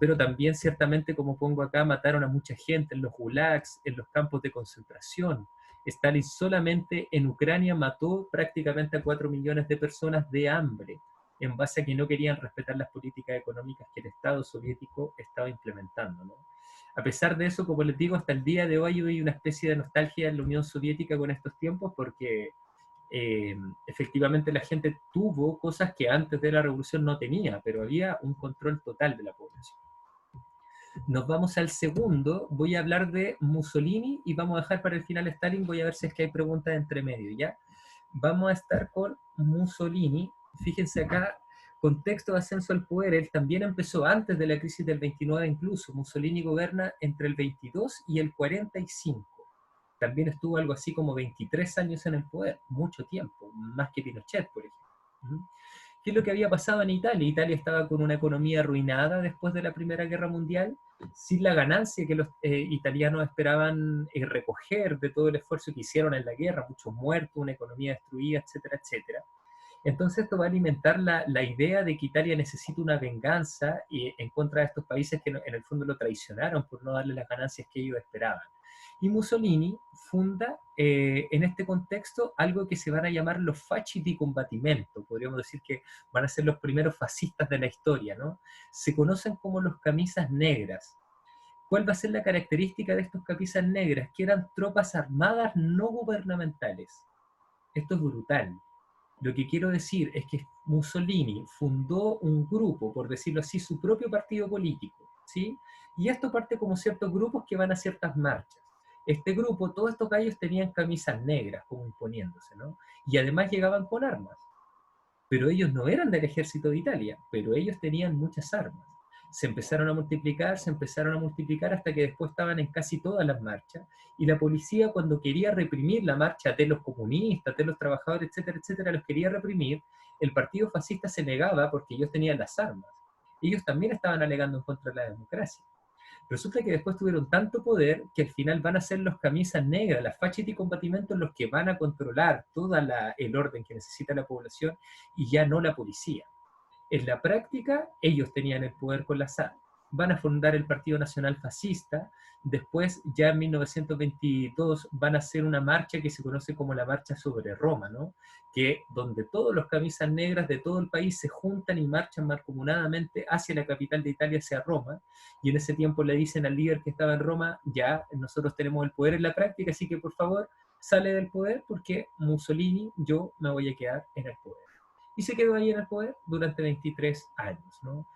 Pero también ciertamente, como pongo acá, mataron a mucha gente en los gulags, en los campos de concentración. Stalin solamente en Ucrania mató prácticamente a 4 millones de personas de hambre, en base a que no querían respetar las políticas económicas que el Estado soviético estaba implementando, ¿no? A pesar de eso, como les digo, hasta el día de hoy hay una especie de nostalgia en la Unión Soviética con estos tiempos porque eh, efectivamente la gente tuvo cosas que antes de la revolución no tenía, pero había un control total de la población. Nos vamos al segundo, voy a hablar de Mussolini y vamos a dejar para el final Stalin, voy a ver si es que hay preguntas entre medio, ¿ya? Vamos a estar con Mussolini, fíjense acá, contexto de ascenso al poder, él también empezó antes de la crisis del 29 incluso, Mussolini goberna entre el 22 y el 45, también estuvo algo así como 23 años en el poder, mucho tiempo, más que Pinochet, por ejemplo. ¿Qué es lo que había pasado en Italia? Italia estaba con una economía arruinada después de la Primera Guerra Mundial, sin la ganancia que los italianos esperaban recoger de todo el esfuerzo que hicieron en la guerra, muchos muertos, una economía destruida, etcétera, etcétera. Entonces esto va a alimentar la idea de que Italia necesita una venganza en contra de estos países que en el fondo lo traicionaron por no darle las ganancias que ellos esperaban. Y Mussolini funda en este contexto algo que se van a llamar los fasci di combattimento, podríamos decir que van a ser los primeros fascistas de la historia, ¿no? Se conocen como los camisas negras. ¿Cuál va a ser la característica de estos camisas negras? Que eran tropas armadas no gubernamentales. Esto es brutal. Lo que quiero decir es que Mussolini fundó un grupo, por decirlo así, su propio partido político, ¿sí? Y esto parte como ciertos grupos que van a ciertas marchas. Este grupo, todos estos gallos tenían camisas negras, como imponiéndose, ¿no? Y además llegaban con armas, pero ellos no eran del ejército de Italia, pero ellos tenían muchas armas. Se empezaron a multiplicar hasta que después estaban en casi todas las marchas, y la policía cuando quería reprimir la marcha de los comunistas, de los trabajadores, etcétera, etcétera, los quería reprimir, el partido fascista se negaba porque ellos tenían las armas. Ellos también estaban alegando en contra de la democracia. Resulta que después tuvieron tanto poder que al final van a ser los camisas negras, las fascisti combatimientos, los que van a controlar todo el orden que necesita la población y ya no la policía. En la práctica, ellos tenían el poder con la SAD. Van a fundar el Partido Nacional Fascista. Después, ya en 1922, van a hacer una marcha que se conoce como la Marcha sobre Roma, ¿no? Que donde todos los camisas negras de todo el país se juntan y marchan mancomunadamente hacia la capital de Italia, hacia Roma. Y en ese tiempo le dicen al líder que estaba en Roma, ya nosotros tenemos el poder en la práctica, así que por favor, sale del poder porque Mussolini, yo me voy a quedar en el poder. Y se quedó ahí en el poder durante 23 años, ¿no?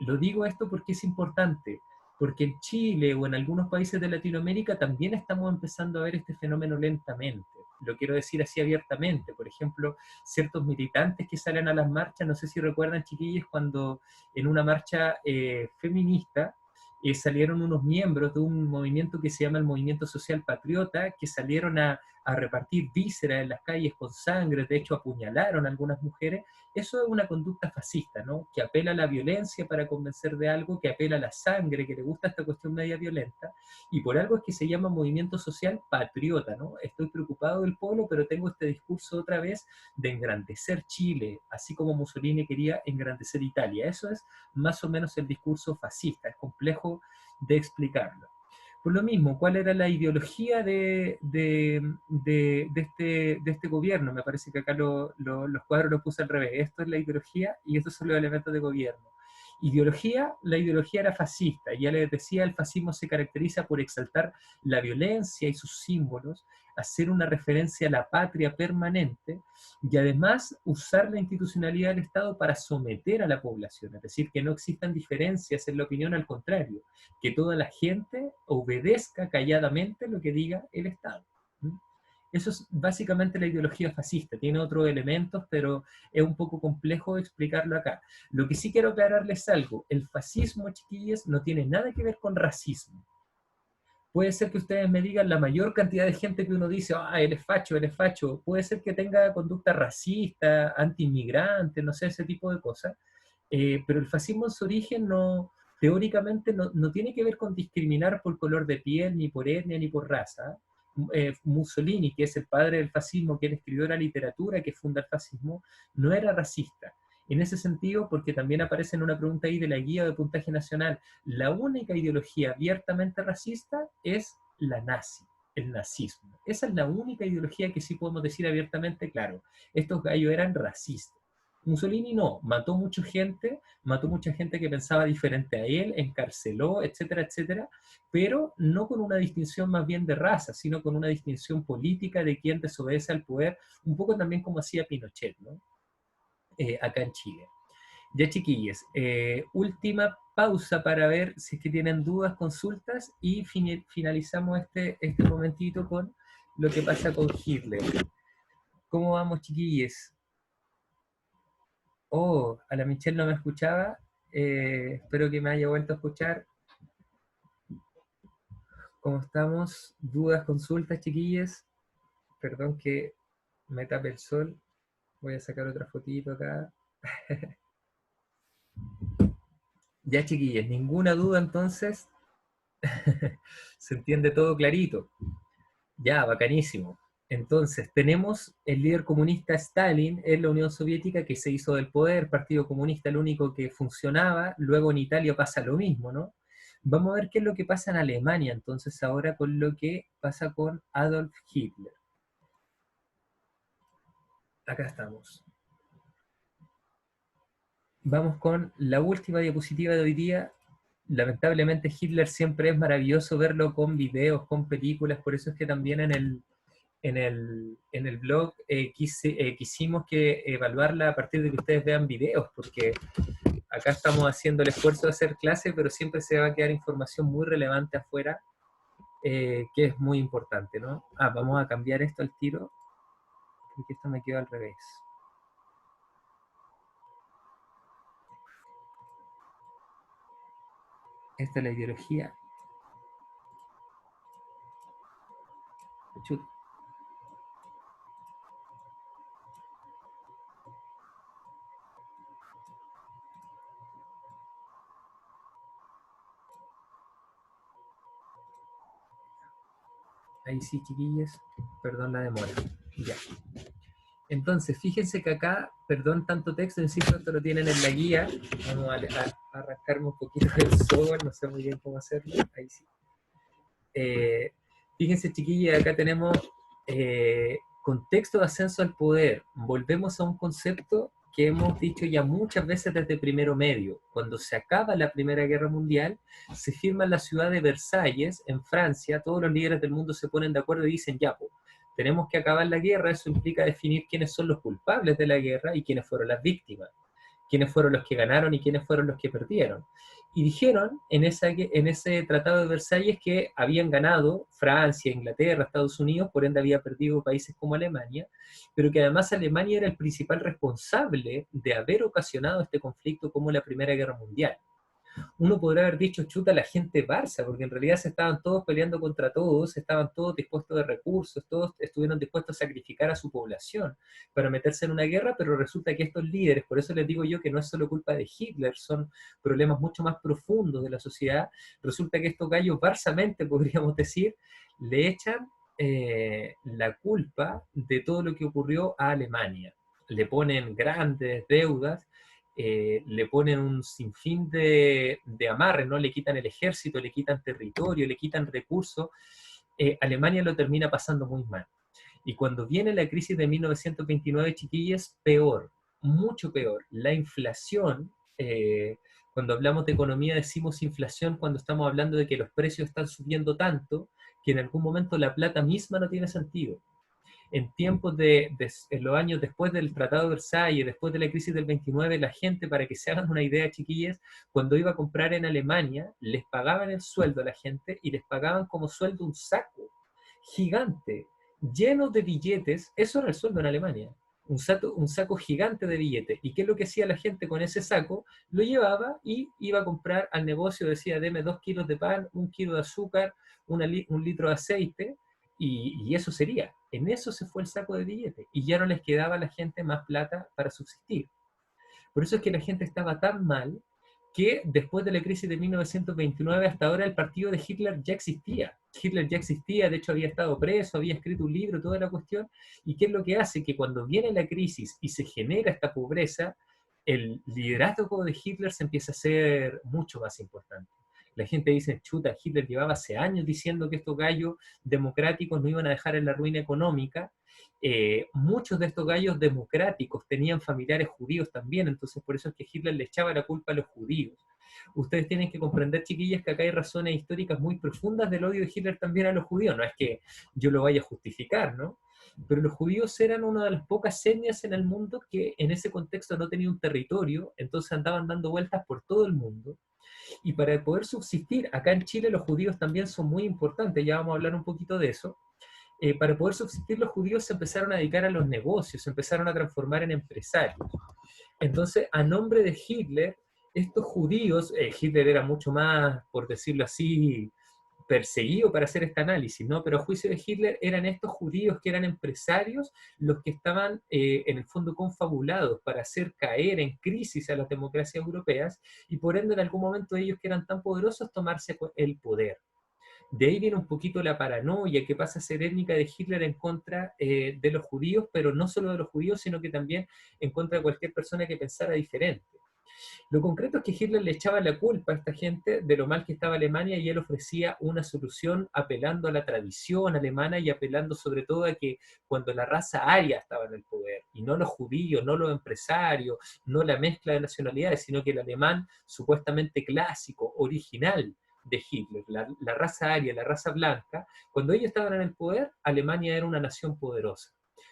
Lo digo esto porque es importante, porque en Chile o en algunos países de Latinoamérica también estamos empezando a ver este fenómeno lentamente. Lo quiero decir así abiertamente. Por ejemplo, ciertos militantes que salen a las marchas, no sé si recuerdan, chiquillos, cuando en una marcha feminista salieron unos miembros de un movimiento que se llama el Movimiento Social Patriota, que salieron a repartir vísceras en las calles con sangre, de hecho apuñalaron a algunas mujeres. Eso es una conducta fascista, ¿no? Que apela a la violencia para convencer de algo, que apela a la sangre, que le gusta esta cuestión media violenta, y por algo es que se llama movimiento social patriota, ¿no? Estoy preocupado del pueblo, pero tengo este discurso otra vez de engrandecer Chile, así como Mussolini quería engrandecer Italia. Eso es más o menos el discurso fascista, es complejo de explicarlo. Por lo mismo, ¿cuál era la ideología de este gobierno? Me parece que acá los cuadros los puse al revés. Esto es la ideología y estos son los elementos de gobierno. Ideología, la ideología era fascista. Ya les decía, el fascismo se caracteriza por exaltar la violencia y sus símbolos, hacer una referencia a la patria permanente y además usar la institucionalidad del Estado para someter a la población. Es decir, que no existan diferencias en la opinión, al contrario, que toda la gente obedezca calladamente lo que diga el Estado. Eso es básicamente la ideología fascista. Tiene otros elementos, pero es un poco complejo explicarlo acá. Lo que sí quiero aclararles algo, el fascismo, chiquillos, no tiene nada que ver con racismo. Puede ser que ustedes me digan la mayor cantidad de gente que uno dice, ah, él es facho, él es facho. Puede ser que tenga conducta racista, anti-inmigrante, no sé, ese tipo de cosas. Pero el fascismo en su origen no, teóricamente no tiene que ver con discriminar por color de piel, ni por etnia, ni por raza. Mussolini, que es el padre del fascismo, que él escribió la literatura que funda el fascismo, no era racista. En ese sentido, porque también aparece en una pregunta ahí de la guía de puntaje nacional, la única ideología abiertamente racista es la nazi, el nazismo. Esa es la única ideología que sí podemos decir abiertamente, claro, estos gallos eran racistas. Mussolini no, mató mucha gente que pensaba diferente a él, encarceló, etcétera, etcétera, pero no con una distinción más bien de raza, sino con una distinción política de quien desobedece al poder, un poco también como hacía Pinochet, ¿no? Acá en Chile. Ya, chiquillos, última pausa para ver si es que tienen dudas, consultas, y finalizamos este momentito con lo que pasa con Hitler. ¿Cómo vamos, chiquillos? Oh, a la Michelle no me escuchaba. Espero que me haya vuelto a escuchar. ¿Cómo estamos? ¿Dudas, consultas, chiquillas? Perdón que me tape el sol. Voy a sacar otra fotito acá. Ya, chiquillas, ninguna duda entonces. Se entiende todo clarito. Ya, bacanísimo. Entonces, tenemos el líder comunista Stalin en la Unión Soviética que se hizo del poder, Partido Comunista el único que funcionaba, luego en Italia pasa lo mismo, ¿no? Vamos a ver qué es lo que pasa en Alemania, entonces ahora con lo que pasa con Adolf Hitler. Acá estamos. Vamos con la última diapositiva de hoy día. Lamentablemente Hitler siempre es maravilloso verlo con videos, con películas, por eso es que también en el blog quisimos que evaluarla a partir de que ustedes vean videos, porque acá estamos haciendo el esfuerzo de hacer clase, pero siempre se va a quedar información muy relevante afuera, que es muy importante, ¿no? Vamos a cambiar esto al tiro, porque esto me quedó al revés. Esta es la ideología. Chut. Ahí sí, chiquillas, perdón la demora. Ya. Entonces, fíjense que acá, perdón tanto texto, insisto, esto lo tienen en la guía. Vamos a arrancarme un poquito del software, no sé muy bien cómo hacerlo. Ahí sí. Fíjense, chiquillas, acá tenemos contexto de ascenso al poder. Volvemos a un concepto que hemos dicho ya muchas veces desde primero medio. Cuando se acaba la Primera Guerra Mundial, se firma en la ciudad de Versalles, en Francia, todos los líderes del mundo se ponen de acuerdo y dicen, ya, pues, tenemos que acabar la guerra, eso implica definir quiénes son los culpables de la guerra y quiénes fueron las víctimas, quiénes fueron los que ganaron y quiénes fueron los que perdieron. Y dijeron en ese Tratado de Versalles que habían ganado Francia, Inglaterra, Estados Unidos, por ende había perdido países como Alemania, pero que además Alemania era el principal responsable de haber ocasionado este conflicto como la Primera Guerra Mundial. Uno podrá haber dicho, chuta, la gente Barça, porque en realidad se estaban todos peleando contra todos, estaban todos dispuestos de recursos, todos estuvieron dispuestos a sacrificar a su población para meterse en una guerra, pero resulta que estos líderes, por eso les digo yo que no es solo culpa de Hitler, son problemas mucho más profundos de la sociedad, resulta que estos gallos barsamente, podríamos decir, le echan la culpa de todo lo que ocurrió a Alemania. Le ponen grandes deudas, le ponen un sinfín de amarres, ¿no? Le quitan el ejército, le quitan territorio, le quitan recursos. Alemania lo termina pasando muy mal. Y cuando viene la crisis de 1929, chiquillas, peor, mucho peor. La inflación, cuando hablamos de economía decimos inflación cuando estamos hablando de que los precios están subiendo tanto que en algún momento la plata misma no tiene sentido. En tiempos en los años después del Tratado de Versalles, después de la crisis del 29, la gente, para que se hagan una idea, chiquillas, cuando iba a comprar en Alemania, les pagaban el sueldo a la gente y les pagaban como sueldo un saco gigante, lleno de billetes. Eso era el sueldo en Alemania. Un saco gigante de billetes. ¿Y qué es lo que hacía la gente con ese saco? Lo llevaba y iba a comprar al negocio, decía, deme 2 kilos de pan, 1 kilo de azúcar, 1 litro de aceite, y eso sería. En eso se fue el saco de billetes y ya no les quedaba a la gente más plata para subsistir. Por eso es que la gente estaba tan mal que después de la crisis de 1929 hasta ahora el partido de Hitler ya existía. Hitler ya existía, de hecho había estado preso, había escrito un libro, toda la cuestión. ¿Y qué es lo que hace? Que cuando viene la crisis y se genera esta pobreza, el liderazgo de Hitler se empieza a ser mucho más importante. La gente dice, chuta, Hitler llevaba hace años diciendo que estos gallos democráticos no iban a dejar en la ruina económica. Muchos de estos gallos democráticos tenían familiares judíos también, entonces por eso es que Hitler le echaba la culpa a los judíos. Ustedes tienen que comprender, chiquillas, que acá hay razones históricas muy profundas del odio de Hitler también a los judíos. No es que yo lo vaya a justificar, ¿no? Pero los judíos eran una de las pocas etnias en el mundo que en ese contexto no tenía un territorio, entonces andaban dando vueltas por todo el mundo. Y para poder subsistir, acá en Chile los judíos también son muy importantes, ya vamos a hablar un poquito de eso. Para poder subsistir los judíos se empezaron a dedicar a los negocios, se empezaron a transformar en empresarios. Entonces, a nombre de Hitler, estos judíos, Hitler era mucho más, por decirlo así, perseguido para hacer este análisis, ¿no? Pero a juicio de Hitler eran estos judíos que eran empresarios los que estaban en el fondo confabulados para hacer caer en crisis a las democracias europeas y por ende en algún momento ellos que eran tan poderosos tomarse el poder. De ahí viene un poquito la paranoia que pasa a ser étnica de Hitler en contra de los judíos, pero no solo de los judíos, sino que también en contra de cualquier persona que pensara diferente. Lo concreto es que Hitler le echaba la culpa a esta gente de lo mal que estaba Alemania y él ofrecía una solución apelando a la tradición alemana y apelando sobre todo a que cuando la raza aria estaba en el poder, y no los judíos, no los empresarios, no la mezcla de nacionalidades, sino que el alemán supuestamente clásico, original de Hitler, la raza aria, la raza blanca, cuando ellos estaban en el poder, Alemania era una nación poderosa.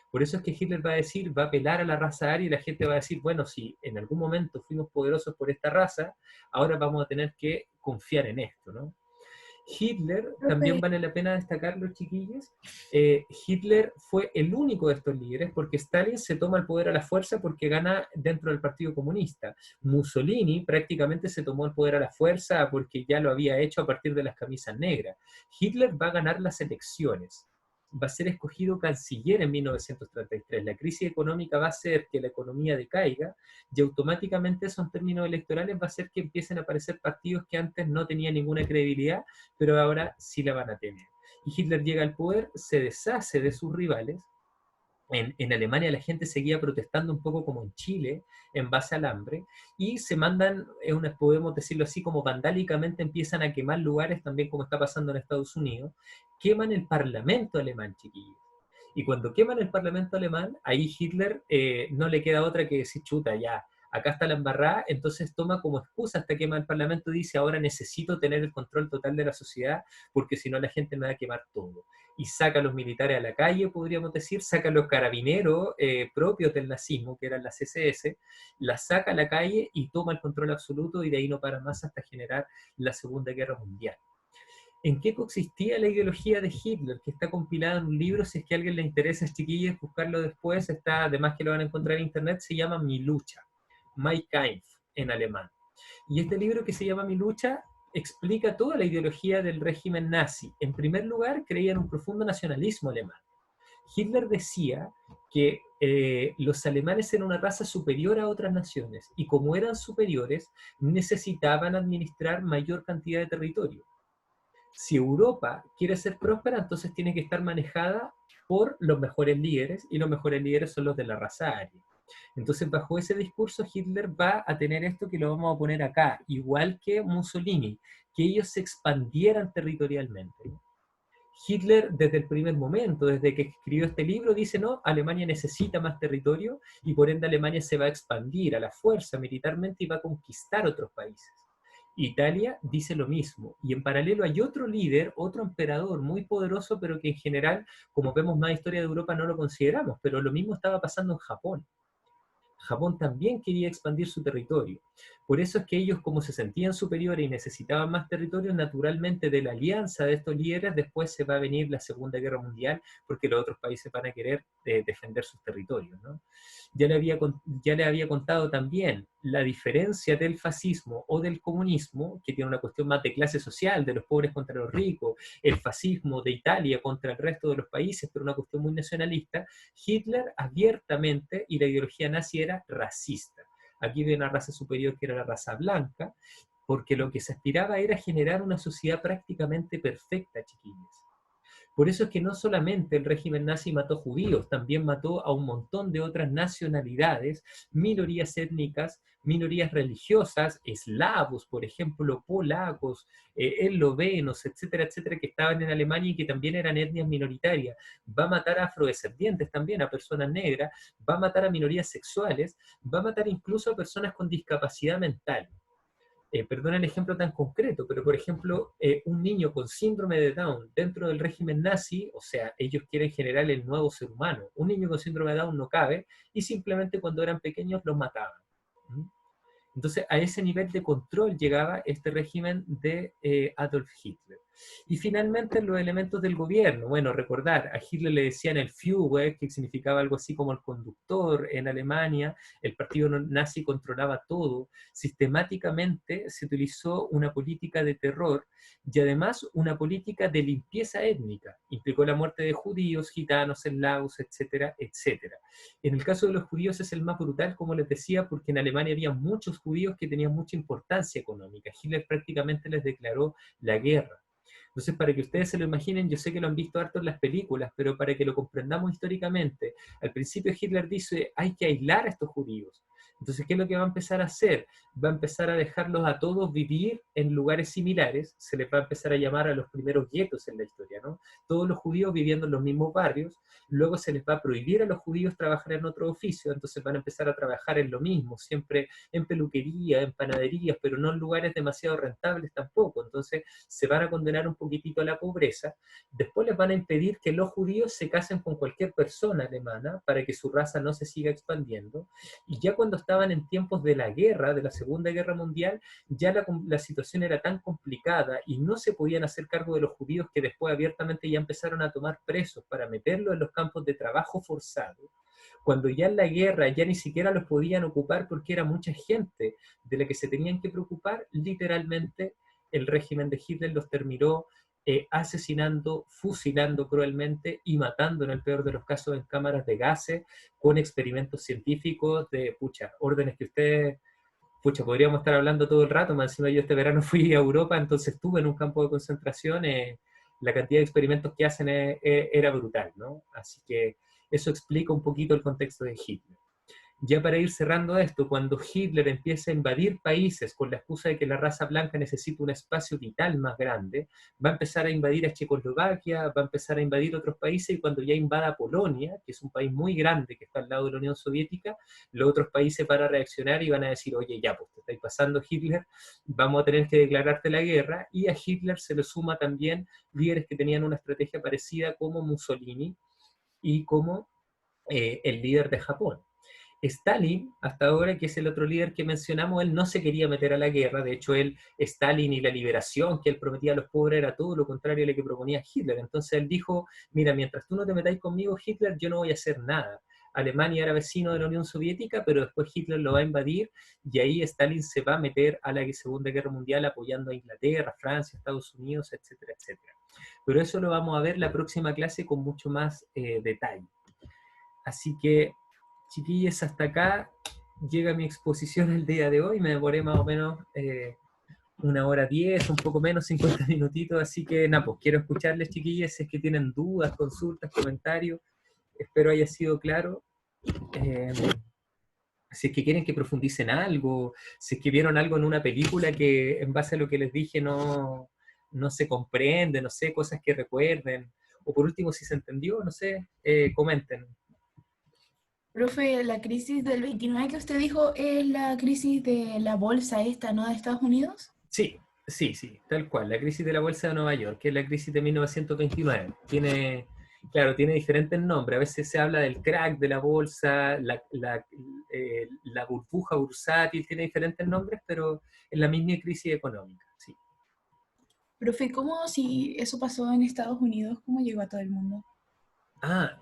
Por eso es que Hitler va a decir, va a apelar a la raza aria y la gente va a decir, bueno, si en algún momento fuimos poderosos por esta raza, ahora vamos a tener que confiar en esto, ¿no? Hitler, también Profe, vale la pena destacar, los chiquillos, Hitler fue el único de estos líderes porque Stalin se toma el poder a la fuerza porque gana dentro del Partido Comunista. Mussolini prácticamente se tomó el poder a la fuerza porque ya lo había hecho a partir de las camisas negras. Hitler va a ganar las elecciones, va a ser escogido canciller en 1933. La crisis económica va a hacer que la economía decaiga y automáticamente eso en términos electorales va a hacer que empiecen a aparecer partidos que antes no tenían ninguna credibilidad, pero ahora sí la van a tener. Y Hitler llega al poder, se deshace de sus rivales. En Alemania la gente seguía protestando un poco como en Chile, en base al hambre, y se mandan, podemos decirlo así, como vandálicamente empiezan a quemar lugares, también como está pasando en Estados Unidos, queman el parlamento alemán, chiquillos. Y cuando queman el parlamento alemán, ahí Hitler no le queda otra que decir, chuta, ya, acá está la embarrada, entonces toma como excusa hasta quema el parlamento y dice, ahora necesito tener el control total de la sociedad, porque si no la gente me va a quemar todo. Y saca a los militares a la calle, podríamos decir, saca a los carabineros propios del nazismo, que eran las SS, la saca a la calle y toma el control absoluto y de ahí no para más hasta generar la Segunda Guerra Mundial. ¿En qué consistía la ideología de Hitler? Que está compilada en un libro, si es que a alguien le interesa, chiquillos, buscarlo después, está, además que lo van a encontrar en internet, se llama Mi Lucha, My Kampf en alemán. Y este libro que se llama Mi Lucha explica toda la ideología del régimen nazi. En primer lugar, creía en un profundo nacionalismo alemán. Hitler decía que los alemanes eran una raza superior a otras naciones y como eran superiores, necesitaban administrar mayor cantidad de territorio. Si Europa quiere ser próspera, entonces tiene que estar manejada por los mejores líderes, y los mejores líderes son los de la raza aria. Entonces, bajo ese discurso, Hitler va a tener esto que lo vamos a poner acá, igual que Mussolini, que ellos se expandieran territorialmente. Hitler, desde el primer momento, desde que escribió este libro, dice, no, Alemania necesita más territorio y por ende Alemania se va a expandir a la fuerza militarmente y va a conquistar otros países. Italia dice lo mismo, y en paralelo hay otro líder, otro emperador muy poderoso, pero que en general, como vemos más historia de Europa, no lo consideramos, pero lo mismo estaba pasando en Japón. Japón también quería expandir su territorio. Por eso es que ellos, como se sentían superiores y necesitaban más territorio, naturalmente de la alianza de estos líderes, después se va a venir la Segunda Guerra Mundial, porque los otros países van a querer defender sus territorios, ¿no? Ya le había contado también la diferencia del fascismo o del comunismo, que tiene una cuestión más de clase social, de los pobres contra los ricos, el fascismo de Italia contra el resto de los países, pero una cuestión muy nacionalista. Hitler abiertamente, y la ideología nazi era racista. Aquí había una raza superior que era la raza blanca, porque lo que se aspiraba era generar una sociedad prácticamente perfecta, chiquillos. Por eso es que no solamente el régimen nazi mató judíos, también mató a un montón de otras nacionalidades, minorías étnicas, minorías religiosas, eslavos, por ejemplo, polacos, eslovenos, etcétera, etcétera, que estaban en Alemania y que también eran etnias minoritarias. Va a matar a afrodescendientes también, a personas negras, va a matar a minorías sexuales, va a matar incluso a personas con discapacidad mental. Perdona el ejemplo tan concreto, pero por ejemplo, un niño con síndrome de Down dentro del régimen nazi, o sea, ellos quieren generar el nuevo ser humano. Un niño con síndrome de Down no cabe y simplemente cuando eran pequeños los mataban. ¿Mm? Entonces, a ese nivel de control llegaba este régimen de Adolf Hitler. Y finalmente, los elementos del gobierno. Bueno, recordar, a Hitler le decían el Führer, que significaba algo así como el conductor en Alemania. El partido nazi controlaba todo. Sistemáticamente se utilizó una política de terror y además una política de limpieza étnica. Implicó la muerte de judíos, gitanos, eslavos, etcétera, etcétera. En el caso de los judíos es el más brutal, como les decía, porque en Alemania había muchos judíos que tenían mucha importancia económica. Hitler prácticamente les declaró la guerra. Entonces, para que ustedes se lo imaginen, yo sé que lo han visto harto en las películas, pero para que lo comprendamos históricamente, al principio Hitler dice, hay que aislar a estos judíos. Entonces, ¿qué es lo que va a empezar a hacer? Va a empezar a dejarlos a todos vivir en lugares similares, se les va a empezar a llamar a los primeros guetos en la historia, ¿no? Todos los judíos viviendo en los mismos barrios, luego se les va a prohibir a los judíos trabajar en otro oficio, entonces van a empezar a trabajar en lo mismo, siempre en peluquería, en panaderías, pero no en lugares demasiado rentables tampoco, entonces se van a condenar un poquitito a la pobreza. Después les van a impedir que los judíos se casen con cualquier persona alemana para que su raza no se siga expandiendo, y ya cuando estaban en tiempos de la guerra, de la Segunda Guerra Mundial, ya la situación era tan complicada y no se podían hacer cargo de los judíos que después abiertamente ya empezaron a tomar presos para meterlos en los campos de trabajo forzado. Cuando ya en la guerra ya ni siquiera los podían ocupar porque era mucha gente de la que se tenían que preocupar, literalmente el régimen de Hitler los terminó asesinando, fusilando cruelmente y matando en el peor de los casos en cámaras de gases, con experimentos científicos de, pucha, órdenes que ustedes, pucha, podríamos estar hablando todo el rato, más encima yo este verano fui a Europa, entonces estuve en un campo de concentración, la cantidad de experimentos que hacen era brutal, ¿no? Así que eso explica un poquito el contexto de Hitler. Ya para ir cerrando esto, cuando Hitler empieza a invadir países con la excusa de que la raza blanca necesita un espacio vital más grande, va a empezar a invadir a Checoslovaquia, va a empezar a invadir otros países, y cuando ya invada Polonia, que es un país muy grande que está al lado de la Unión Soviética, los otros países van a reaccionar y van a decir, oye, ya, pues te estáis pasando, Hitler, vamos a tener que declararte la guerra, y a Hitler se le suma también líderes que tenían una estrategia parecida como Mussolini y como el líder de Japón. Stalin, hasta ahora, que es el otro líder que mencionamos, él no se quería meter a la guerra. De hecho, él, Stalin y la liberación que él prometía a los pobres era todo lo contrario a lo que proponía Hitler. Entonces él dijo, mira, mientras tú no te metáis conmigo, Hitler, yo no voy a hacer nada. Alemania era vecino de la Unión Soviética, pero después Hitler lo va a invadir, y ahí Stalin se va a meter a la Segunda Guerra Mundial apoyando a Inglaterra, Francia, Estados Unidos, etcétera, etcétera. Pero eso lo vamos a ver la próxima clase con mucho más detalle. Así que, chiquillos, hasta acá llega mi exposición el día de hoy. Me demoré más o menos 1 hora 10, un poco menos, 50 minutitos. Así que, nada, pues quiero escucharles, chiquillos, si es que tienen dudas, consultas, comentarios. Espero haya sido claro. Eh, si es que quieren que profundicen algo, si es que vieron algo en una película que en base a lo que les dije no se comprende, no sé, cosas que recuerden. O por último, si se entendió, no sé, comenten. Profe, la crisis del 29 que usted dijo es la crisis de la bolsa esta, ¿no? De Estados Unidos. Sí, sí, sí, tal cual. La crisis de la Bolsa de Nueva York, que es la crisis de 1929. Tiene, claro, tiene diferentes nombres. A veces se habla del crack de la bolsa, la burbuja bursátil, tiene diferentes nombres, pero es la misma crisis económica, sí. Profe, ¿cómo si eso pasó en Estados Unidos, cómo llegó a todo el mundo? Ah,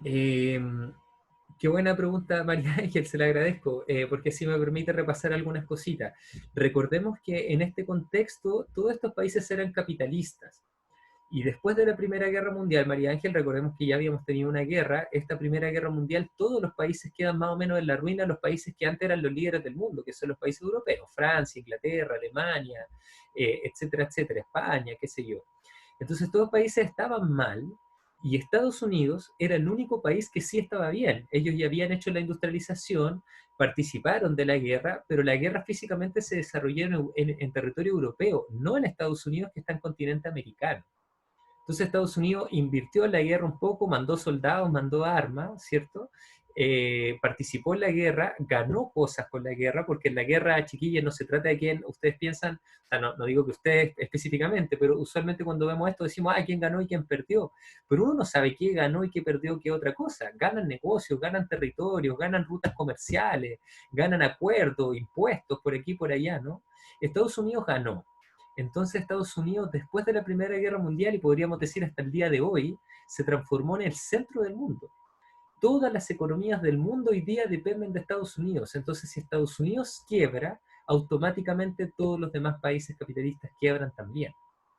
qué buena pregunta, María Ángel, se la agradezco, porque sí me permite repasar algunas cositas. Recordemos que en este contexto todos estos países eran capitalistas. Y después de la Primera Guerra Mundial, María Ángel, recordemos que ya habíamos tenido una guerra. Esta Primera Guerra Mundial, todos los países quedan más o menos en la ruina, los países que antes eran los líderes del mundo, que son los países europeos, Francia, Inglaterra, Alemania, etcétera, etcétera, España, qué sé yo. Entonces todos los países estaban mal, y Estados Unidos era el único país que sí estaba bien. Ellos ya habían hecho la industrialización, participaron de la guerra, pero la guerra físicamente se desarrolló en territorio europeo, no en Estados Unidos, que está en continente americano. Entonces Estados Unidos invirtió en la guerra un poco, mandó soldados, mandó armas, ¿cierto? Participó en la guerra, ganó cosas con la guerra, porque en la guerra, chiquillas, no se trata de quién ustedes piensan, o sea, no digo que ustedes específicamente, pero usualmente cuando vemos esto decimos, ah, quién ganó y quién perdió. Pero uno no sabe qué ganó y qué perdió, qué otra cosa. Ganan negocios, ganan territorios, ganan rutas comerciales, ganan acuerdos, impuestos por aquí y por allá, ¿no? Estados Unidos ganó. Entonces Estados Unidos, después de la Primera Guerra Mundial, y podríamos decir hasta el día de hoy, se transformó en el centro del mundo. Todas las economías del mundo hoy día dependen de Estados Unidos. Entonces, si Estados Unidos quiebra, automáticamente todos los demás países capitalistas quiebran también.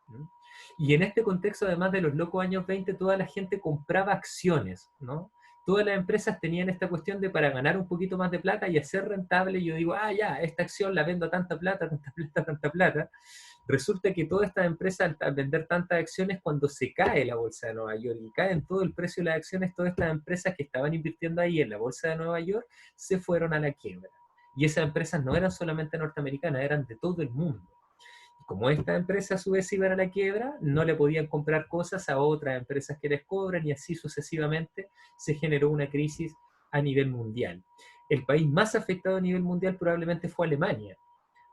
¿No? Y en este contexto, además de los locos años 20, toda la gente compraba acciones, ¿no? Todas las empresas tenían esta cuestión de para ganar un poquito más de plata y hacer rentable, yo digo, ah, ya, esta acción la vendo a tanta plata, tanta plata, tanta plata. Resulta que todas estas empresas, al vender tantas acciones, cuando se cae la bolsa de Nueva York y cae en todo el precio de las acciones, todas estas empresas que estaban invirtiendo ahí en la bolsa de Nueva York se fueron a la quiebra. y esas empresas no eran solamente norteamericanas, eran de todo el mundo. Y como estas empresas a su vez iban a la quiebra, no le podían comprar cosas a otras empresas que les cobran y así sucesivamente se generó una crisis a nivel mundial. El país más afectado a nivel mundial probablemente fue Alemania.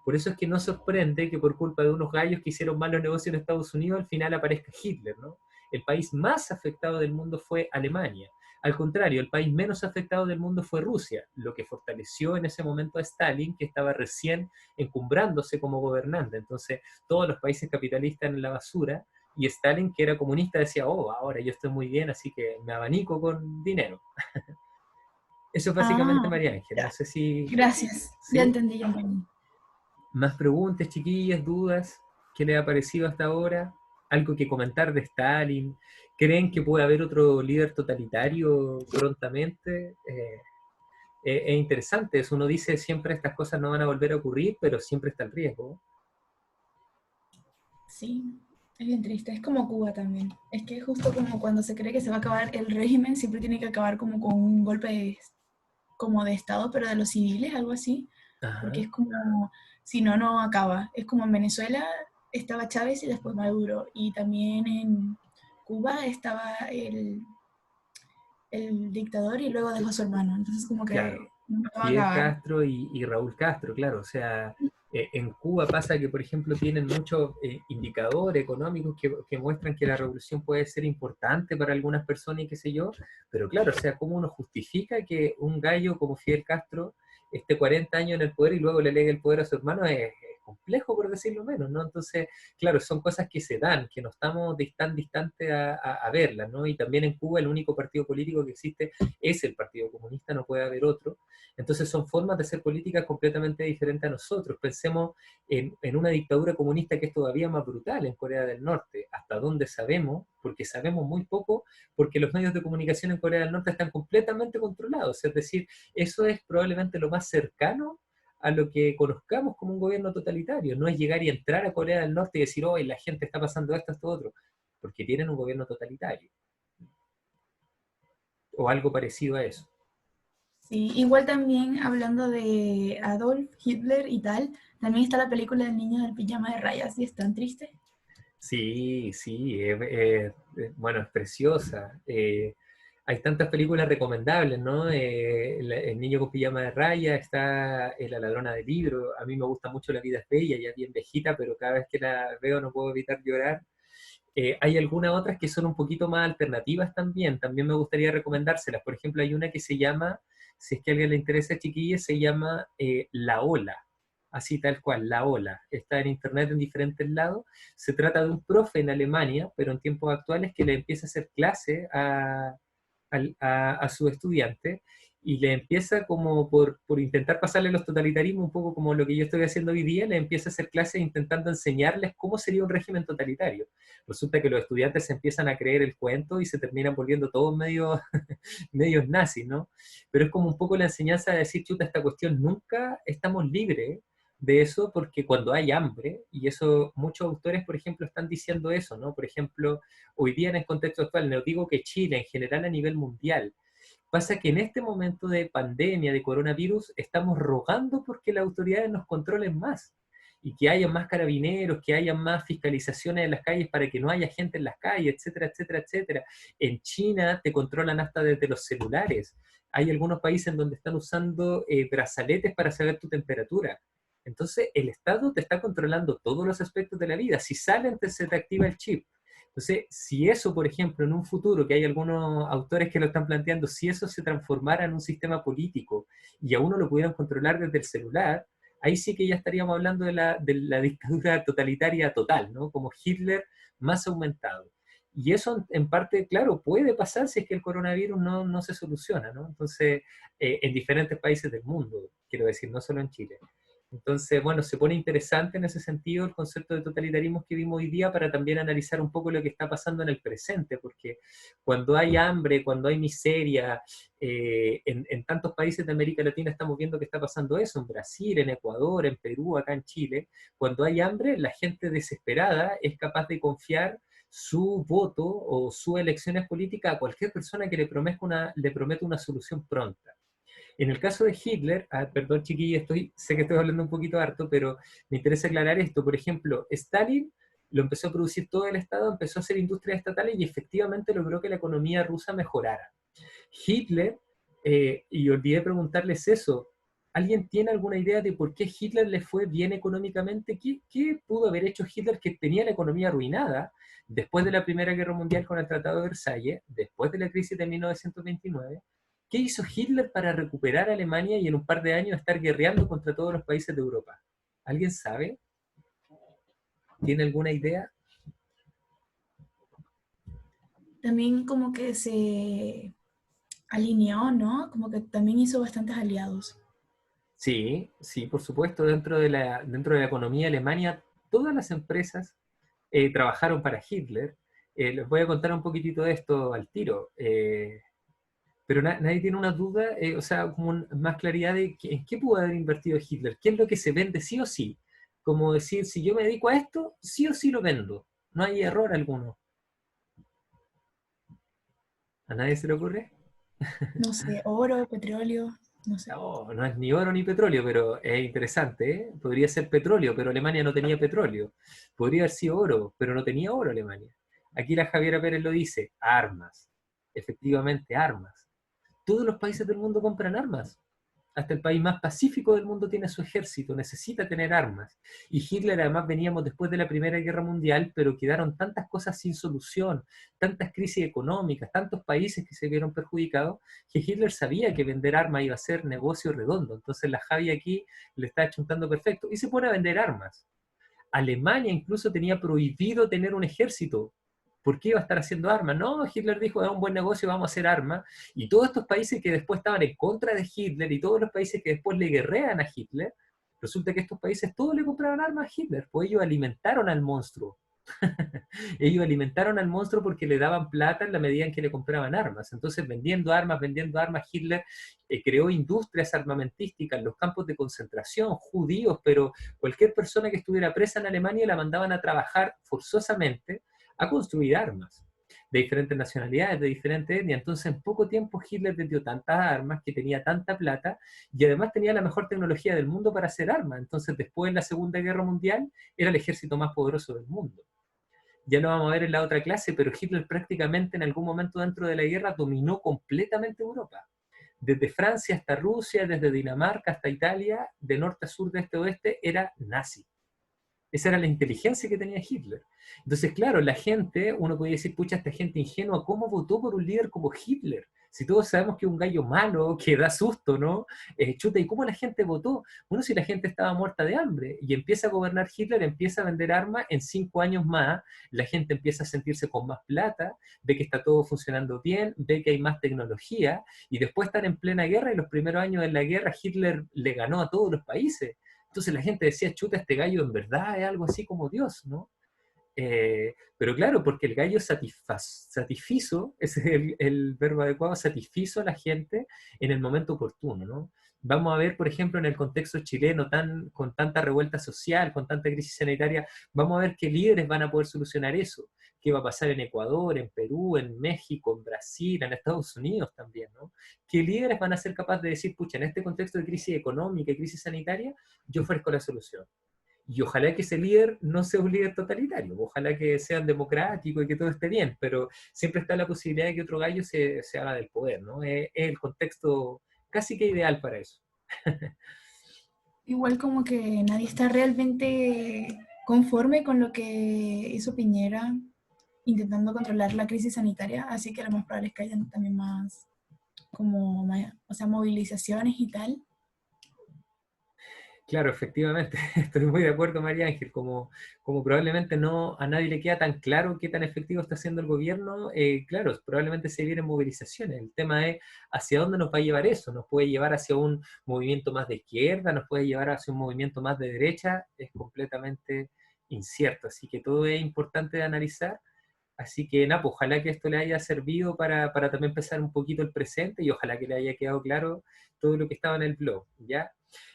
Por eso es que no sorprende que por culpa de unos gallos que hicieron malos negocios en Estados Unidos, al final aparezca Hitler, ¿no? El país más afectado del mundo fue Alemania. Al contrario, el país menos afectado del mundo fue Rusia, lo que fortaleció en ese momento a Stalin, que estaba recién encumbrándose como gobernante. Entonces, todos los países capitalistas en la basura, y Stalin, que era comunista, decía, oh, ahora yo estoy muy bien, así que me abanico con dinero. Eso es básicamente Ah, María Ángel. No ya. sé si... Gracias. Ya ¿Sí? entendí, ya entendí. ¿Más preguntas, chiquillas, dudas? ¿Qué les ha parecido hasta ahora? ¿Algo que comentar de Stalin? ¿Creen que puede haber otro líder totalitario prontamente? Es interesante, eso uno dice siempre estas cosas no van a volver a ocurrir, pero siempre está el riesgo. Sí, es bien triste. Es como Cuba también. Es que justo como cuando se cree que se va a acabar el régimen, siempre tiene que acabar como con un golpe como de Estado, pero de los civiles, algo así. Porque Ajá, es como, si no, no acaba. Es como en Venezuela estaba Chávez y después Maduro. Y también en Cuba estaba el dictador y luego dejó a su hermano. Entonces como que claro. no va a Fidel acabar. Castro y Raúl Castro, claro. O sea, en Cuba pasa que, por ejemplo, tienen muchos indicadores económicos que muestran que la revolución puede ser importante para algunas personas y qué sé yo, pero claro, o sea, ¿cómo uno justifica que un gallo como Fidel Castro esté 40 años en el poder y luego le legue el poder a su hermano? Es complejo, por decirlo menos, ¿no? Entonces, claro, son cosas que se dan, que no estamos tan distantes a verlas, ¿no? Y también en Cuba el único partido político que existe es el Partido Comunista, no puede haber otro. Entonces son formas de hacer política completamente diferentes a nosotros. Pensemos en una dictadura comunista que es todavía más brutal en Corea del Norte, hasta donde sabemos, porque sabemos muy poco, porque los medios de comunicación en Corea del Norte están completamente controlados. Es decir, eso es probablemente lo más cercano a lo que conozcamos como un gobierno totalitario. No es llegar y entrar a Corea del Norte y decir, oh, la gente está pasando esto, esto, otro, porque tienen un gobierno totalitario o algo parecido a eso. Sí, igual también hablando de Adolf Hitler y tal, también está la película del niño del pijama de rayas y es tan triste. Sí, sí, bueno, es preciosa. Hay tantas películas recomendables, ¿no? El niño con pijama de raya, está La ladrona de libro. A mí me gusta mucho La vida es bella, ya bien viejita, pero cada vez que la veo no puedo evitar llorar. Hay algunas otras que son un poquito más alternativas también me gustaría recomendárselas. Por ejemplo, hay una que se llama, si es que a alguien le interesa, chiquillos, se llama La Ola, así tal cual, La Ola. Está en internet en diferentes lados. Se trata de un profe en Alemania, pero en tiempos actuales, que le empieza a hacer clase a su estudiante y le empieza como por intentar pasarle los totalitarismos, un poco como lo que yo estoy haciendo hoy día, le empieza a hacer clases intentando enseñarles cómo sería un régimen totalitario. Resulta que los estudiantes se empiezan a creer el cuento y se terminan volviendo todos medios nazis, ¿no? Pero es como un poco la enseñanza de decir, chuta, esta cuestión nunca estamos libres de eso, porque cuando hay hambre, y eso muchos autores, por ejemplo, están diciendo eso, ¿no? Por ejemplo, hoy día en el contexto actual, no digo que Chile, en general a nivel mundial, pasa que en este momento de pandemia, de coronavirus, estamos rogando porque las autoridades nos controlen más y que haya más carabineros, que haya más fiscalizaciones en las calles para que no haya gente en las calles, etcétera, etcétera, etcétera. En China te controlan hasta desde los celulares. Hay algunos países en donde están usando brazaletes para saber tu temperatura. Entonces, el Estado te está controlando todos los aspectos de la vida. Si salen, se te activa el chip. Entonces, si eso, por ejemplo, en un futuro, que hay algunos autores que lo están planteando, si eso se transformara en un sistema político y a uno lo pudieran controlar desde el celular, ahí sí que ya estaríamos hablando de la dictadura totalitaria total, ¿no? Como Hitler más aumentado. Y eso en parte, claro, puede pasar si es que el coronavirus no se soluciona, ¿no? Entonces, en diferentes países del mundo, quiero decir, no solo en Chile. Entonces, bueno, se pone interesante en ese sentido el concepto de totalitarismo que vimos hoy día para también analizar un poco lo que está pasando en el presente, porque cuando hay hambre, cuando hay miseria, en tantos países de América Latina estamos viendo que está pasando eso, en Brasil, en Ecuador, en Perú, acá en Chile, cuando hay hambre, la gente desesperada es capaz de confiar su voto o sus elecciones políticas a cualquier persona que le prometa una solución pronta. En el caso de Hitler, perdón chiquillos, sé que estoy hablando un poquito harto, pero me interesa aclarar esto. Por ejemplo, Stalin lo empezó a producir todo el Estado, empezó a hacer industrias estatales y efectivamente logró que la economía rusa mejorara. Hitler, y olvidé preguntarles eso, ¿alguien tiene alguna idea de por qué Hitler le fue bien económicamente? ¿Qué pudo haber hecho Hitler, que tenía la economía arruinada después de la Primera Guerra Mundial con el Tratado de Versalles, después de la crisis de 1929? ¿Qué hizo Hitler para recuperar Alemania y en un par de años estar guerreando contra todos los países de Europa? ¿Alguien sabe? ¿Tiene alguna idea? También como que se alineó, ¿no? Como que también hizo bastantes aliados. Sí, sí, por supuesto, dentro de la economía de Alemania, todas las empresas trabajaron para Hitler. Les voy a contar un poquitito de esto al tiro. Pero nadie tiene una duda, o sea, como más claridad de en qué pudo haber invertido Hitler, qué es lo que se vende sí o sí. Como decir, si yo me dedico a esto, sí o sí lo vendo. No hay error alguno. ¿A nadie se le ocurre? No sé, oro, petróleo, no sé. No, no es ni oro ni petróleo, pero es interesante, ¿eh? Podría ser petróleo, pero Alemania no tenía petróleo. Podría haber sido oro, pero no tenía oro Alemania. Aquí la Javiera Pérez lo dice, armas. Efectivamente, armas. Todos los países del mundo compran armas. Hasta el país más pacífico del mundo tiene su ejército, necesita tener armas. Y Hitler, además, veníamos después de la Primera Guerra Mundial, pero quedaron tantas cosas sin solución, tantas crisis económicas, tantos países que se vieron perjudicados, que Hitler sabía que vender armas iba a ser negocio redondo. Entonces la Javi aquí le está chuntando perfecto y se pone a vender armas. Alemania incluso tenía prohibido tener un ejército. ¿Por qué iba a estar haciendo armas? No, Hitler dijo, es un buen negocio, vamos a hacer armas. Y todos estos países que después estaban en contra de Hitler y todos los países que después le guerrean a Hitler, resulta que estos países todos le compraron armas a Hitler, pues ellos alimentaron al monstruo. Ellos alimentaron al monstruo porque le daban plata en la medida en que le compraban armas. Entonces, vendiendo armas, Hitler creó industrias armamentísticas en los campos de concentración, judíos, pero cualquier persona que estuviera presa en Alemania la mandaban a trabajar forzosamente a construir armas de diferentes nacionalidades, de diferentes etnias. Entonces, en poco tiempo Hitler vendió tantas armas, que tenía tanta plata, y además tenía la mejor tecnología del mundo para hacer armas. Entonces, después de la Segunda Guerra Mundial, era el ejército más poderoso del mundo. Ya lo vamos a ver en la otra clase, pero Hitler prácticamente en algún momento dentro de la guerra dominó completamente Europa. Desde Francia hasta Rusia, desde Dinamarca hasta Italia, de norte a sur, de este a oeste, era nazi. Esa era la inteligencia que tenía Hitler. Entonces, claro, la gente, uno podría decir, pucha, esta gente ingenua, ¿cómo votó por un líder como Hitler? Si todos sabemos que es un gallo malo, que da susto, ¿no? Chuta, ¿y cómo la gente votó? Bueno, si la gente estaba muerta de hambre y empieza a gobernar Hitler, empieza a vender armas, en 5 años más, la gente empieza a sentirse con más plata, ve que está todo funcionando bien, ve que hay más tecnología, y después están en plena guerra, y los primeros años de la guerra Hitler le ganó a todos los países. Entonces la gente decía, chuta, este gallo en verdad es algo así como Dios, ¿no? Pero claro, porque el gallo satisfizo, ese es el verbo adecuado, satisfizo a la gente en el momento oportuno, ¿no? Vamos a ver, por ejemplo, en el contexto chileno, con tanta revuelta social, con tanta crisis sanitaria, vamos a ver qué líderes van a poder solucionar eso. ¿Qué va a pasar en Ecuador, en Perú, en México, en Brasil, en Estados Unidos también, ¿no? ¿Qué líderes van a ser capaces de decir, pucha, en este contexto de crisis económica y crisis sanitaria, yo ofrezco la solución? Y ojalá que ese líder no sea un líder totalitario, ojalá que sean democráticos y que todo esté bien, pero siempre está la posibilidad de que otro gallo se haga del poder, ¿no? Es el contexto casi que ideal para eso. Igual como que nadie está realmente conforme con lo que hizo Piñera intentando controlar la crisis sanitaria, así que lo más probable es que hayan también más como, o sea, movilizaciones y tal. Claro, efectivamente, estoy muy de acuerdo, María Ángel, como probablemente no a nadie le queda tan claro qué tan efectivo está haciendo el gobierno, claro, probablemente se vienen movilizaciones. El tema es hacia dónde nos va a llevar eso. ¿Nos puede llevar hacia un movimiento más de izquierda? ¿Nos puede llevar hacia un movimiento más de derecha? Es completamente incierto, así que todo es importante de analizar. Así que nada, pues, ojalá que esto le haya servido para también pensar un poquito el presente, y ojalá que le haya quedado claro todo lo que estaba en el blog, ¿ya?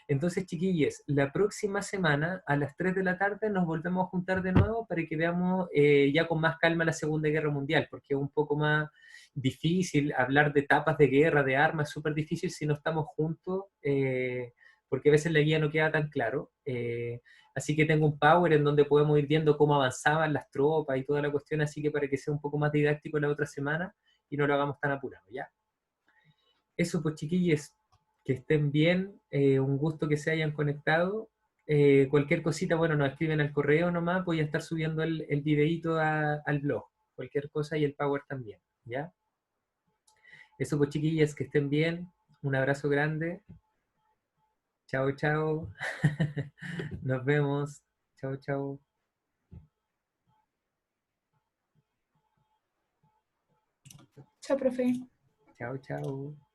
Entonces, chiquillos, la próxima semana a las 3 de la tarde nos volvemos a juntar de nuevo para que veamos ya con más calma la Segunda Guerra Mundial, porque es un poco más difícil hablar de etapas de guerra, de armas, es súper difícil si no estamos juntos, porque a veces la guía no queda tan claro. Así que tengo un Power en donde podemos ir viendo cómo avanzaban las tropas y toda la cuestión, así que para que sea un poco más didáctico la otra semana y no lo hagamos tan apurado, ¿ya? Eso pues chiquillos, que estén bien, un gusto que se hayan conectado. Cualquier cosita, bueno, nos escriben al correo nomás, voy a estar subiendo el videíto al blog, cualquier cosa y el Power también, ¿ya? Eso pues chiquillas, que estén bien, un abrazo grande, chao, chao, nos vemos, chao, chao, Chao, profe. chao, chao.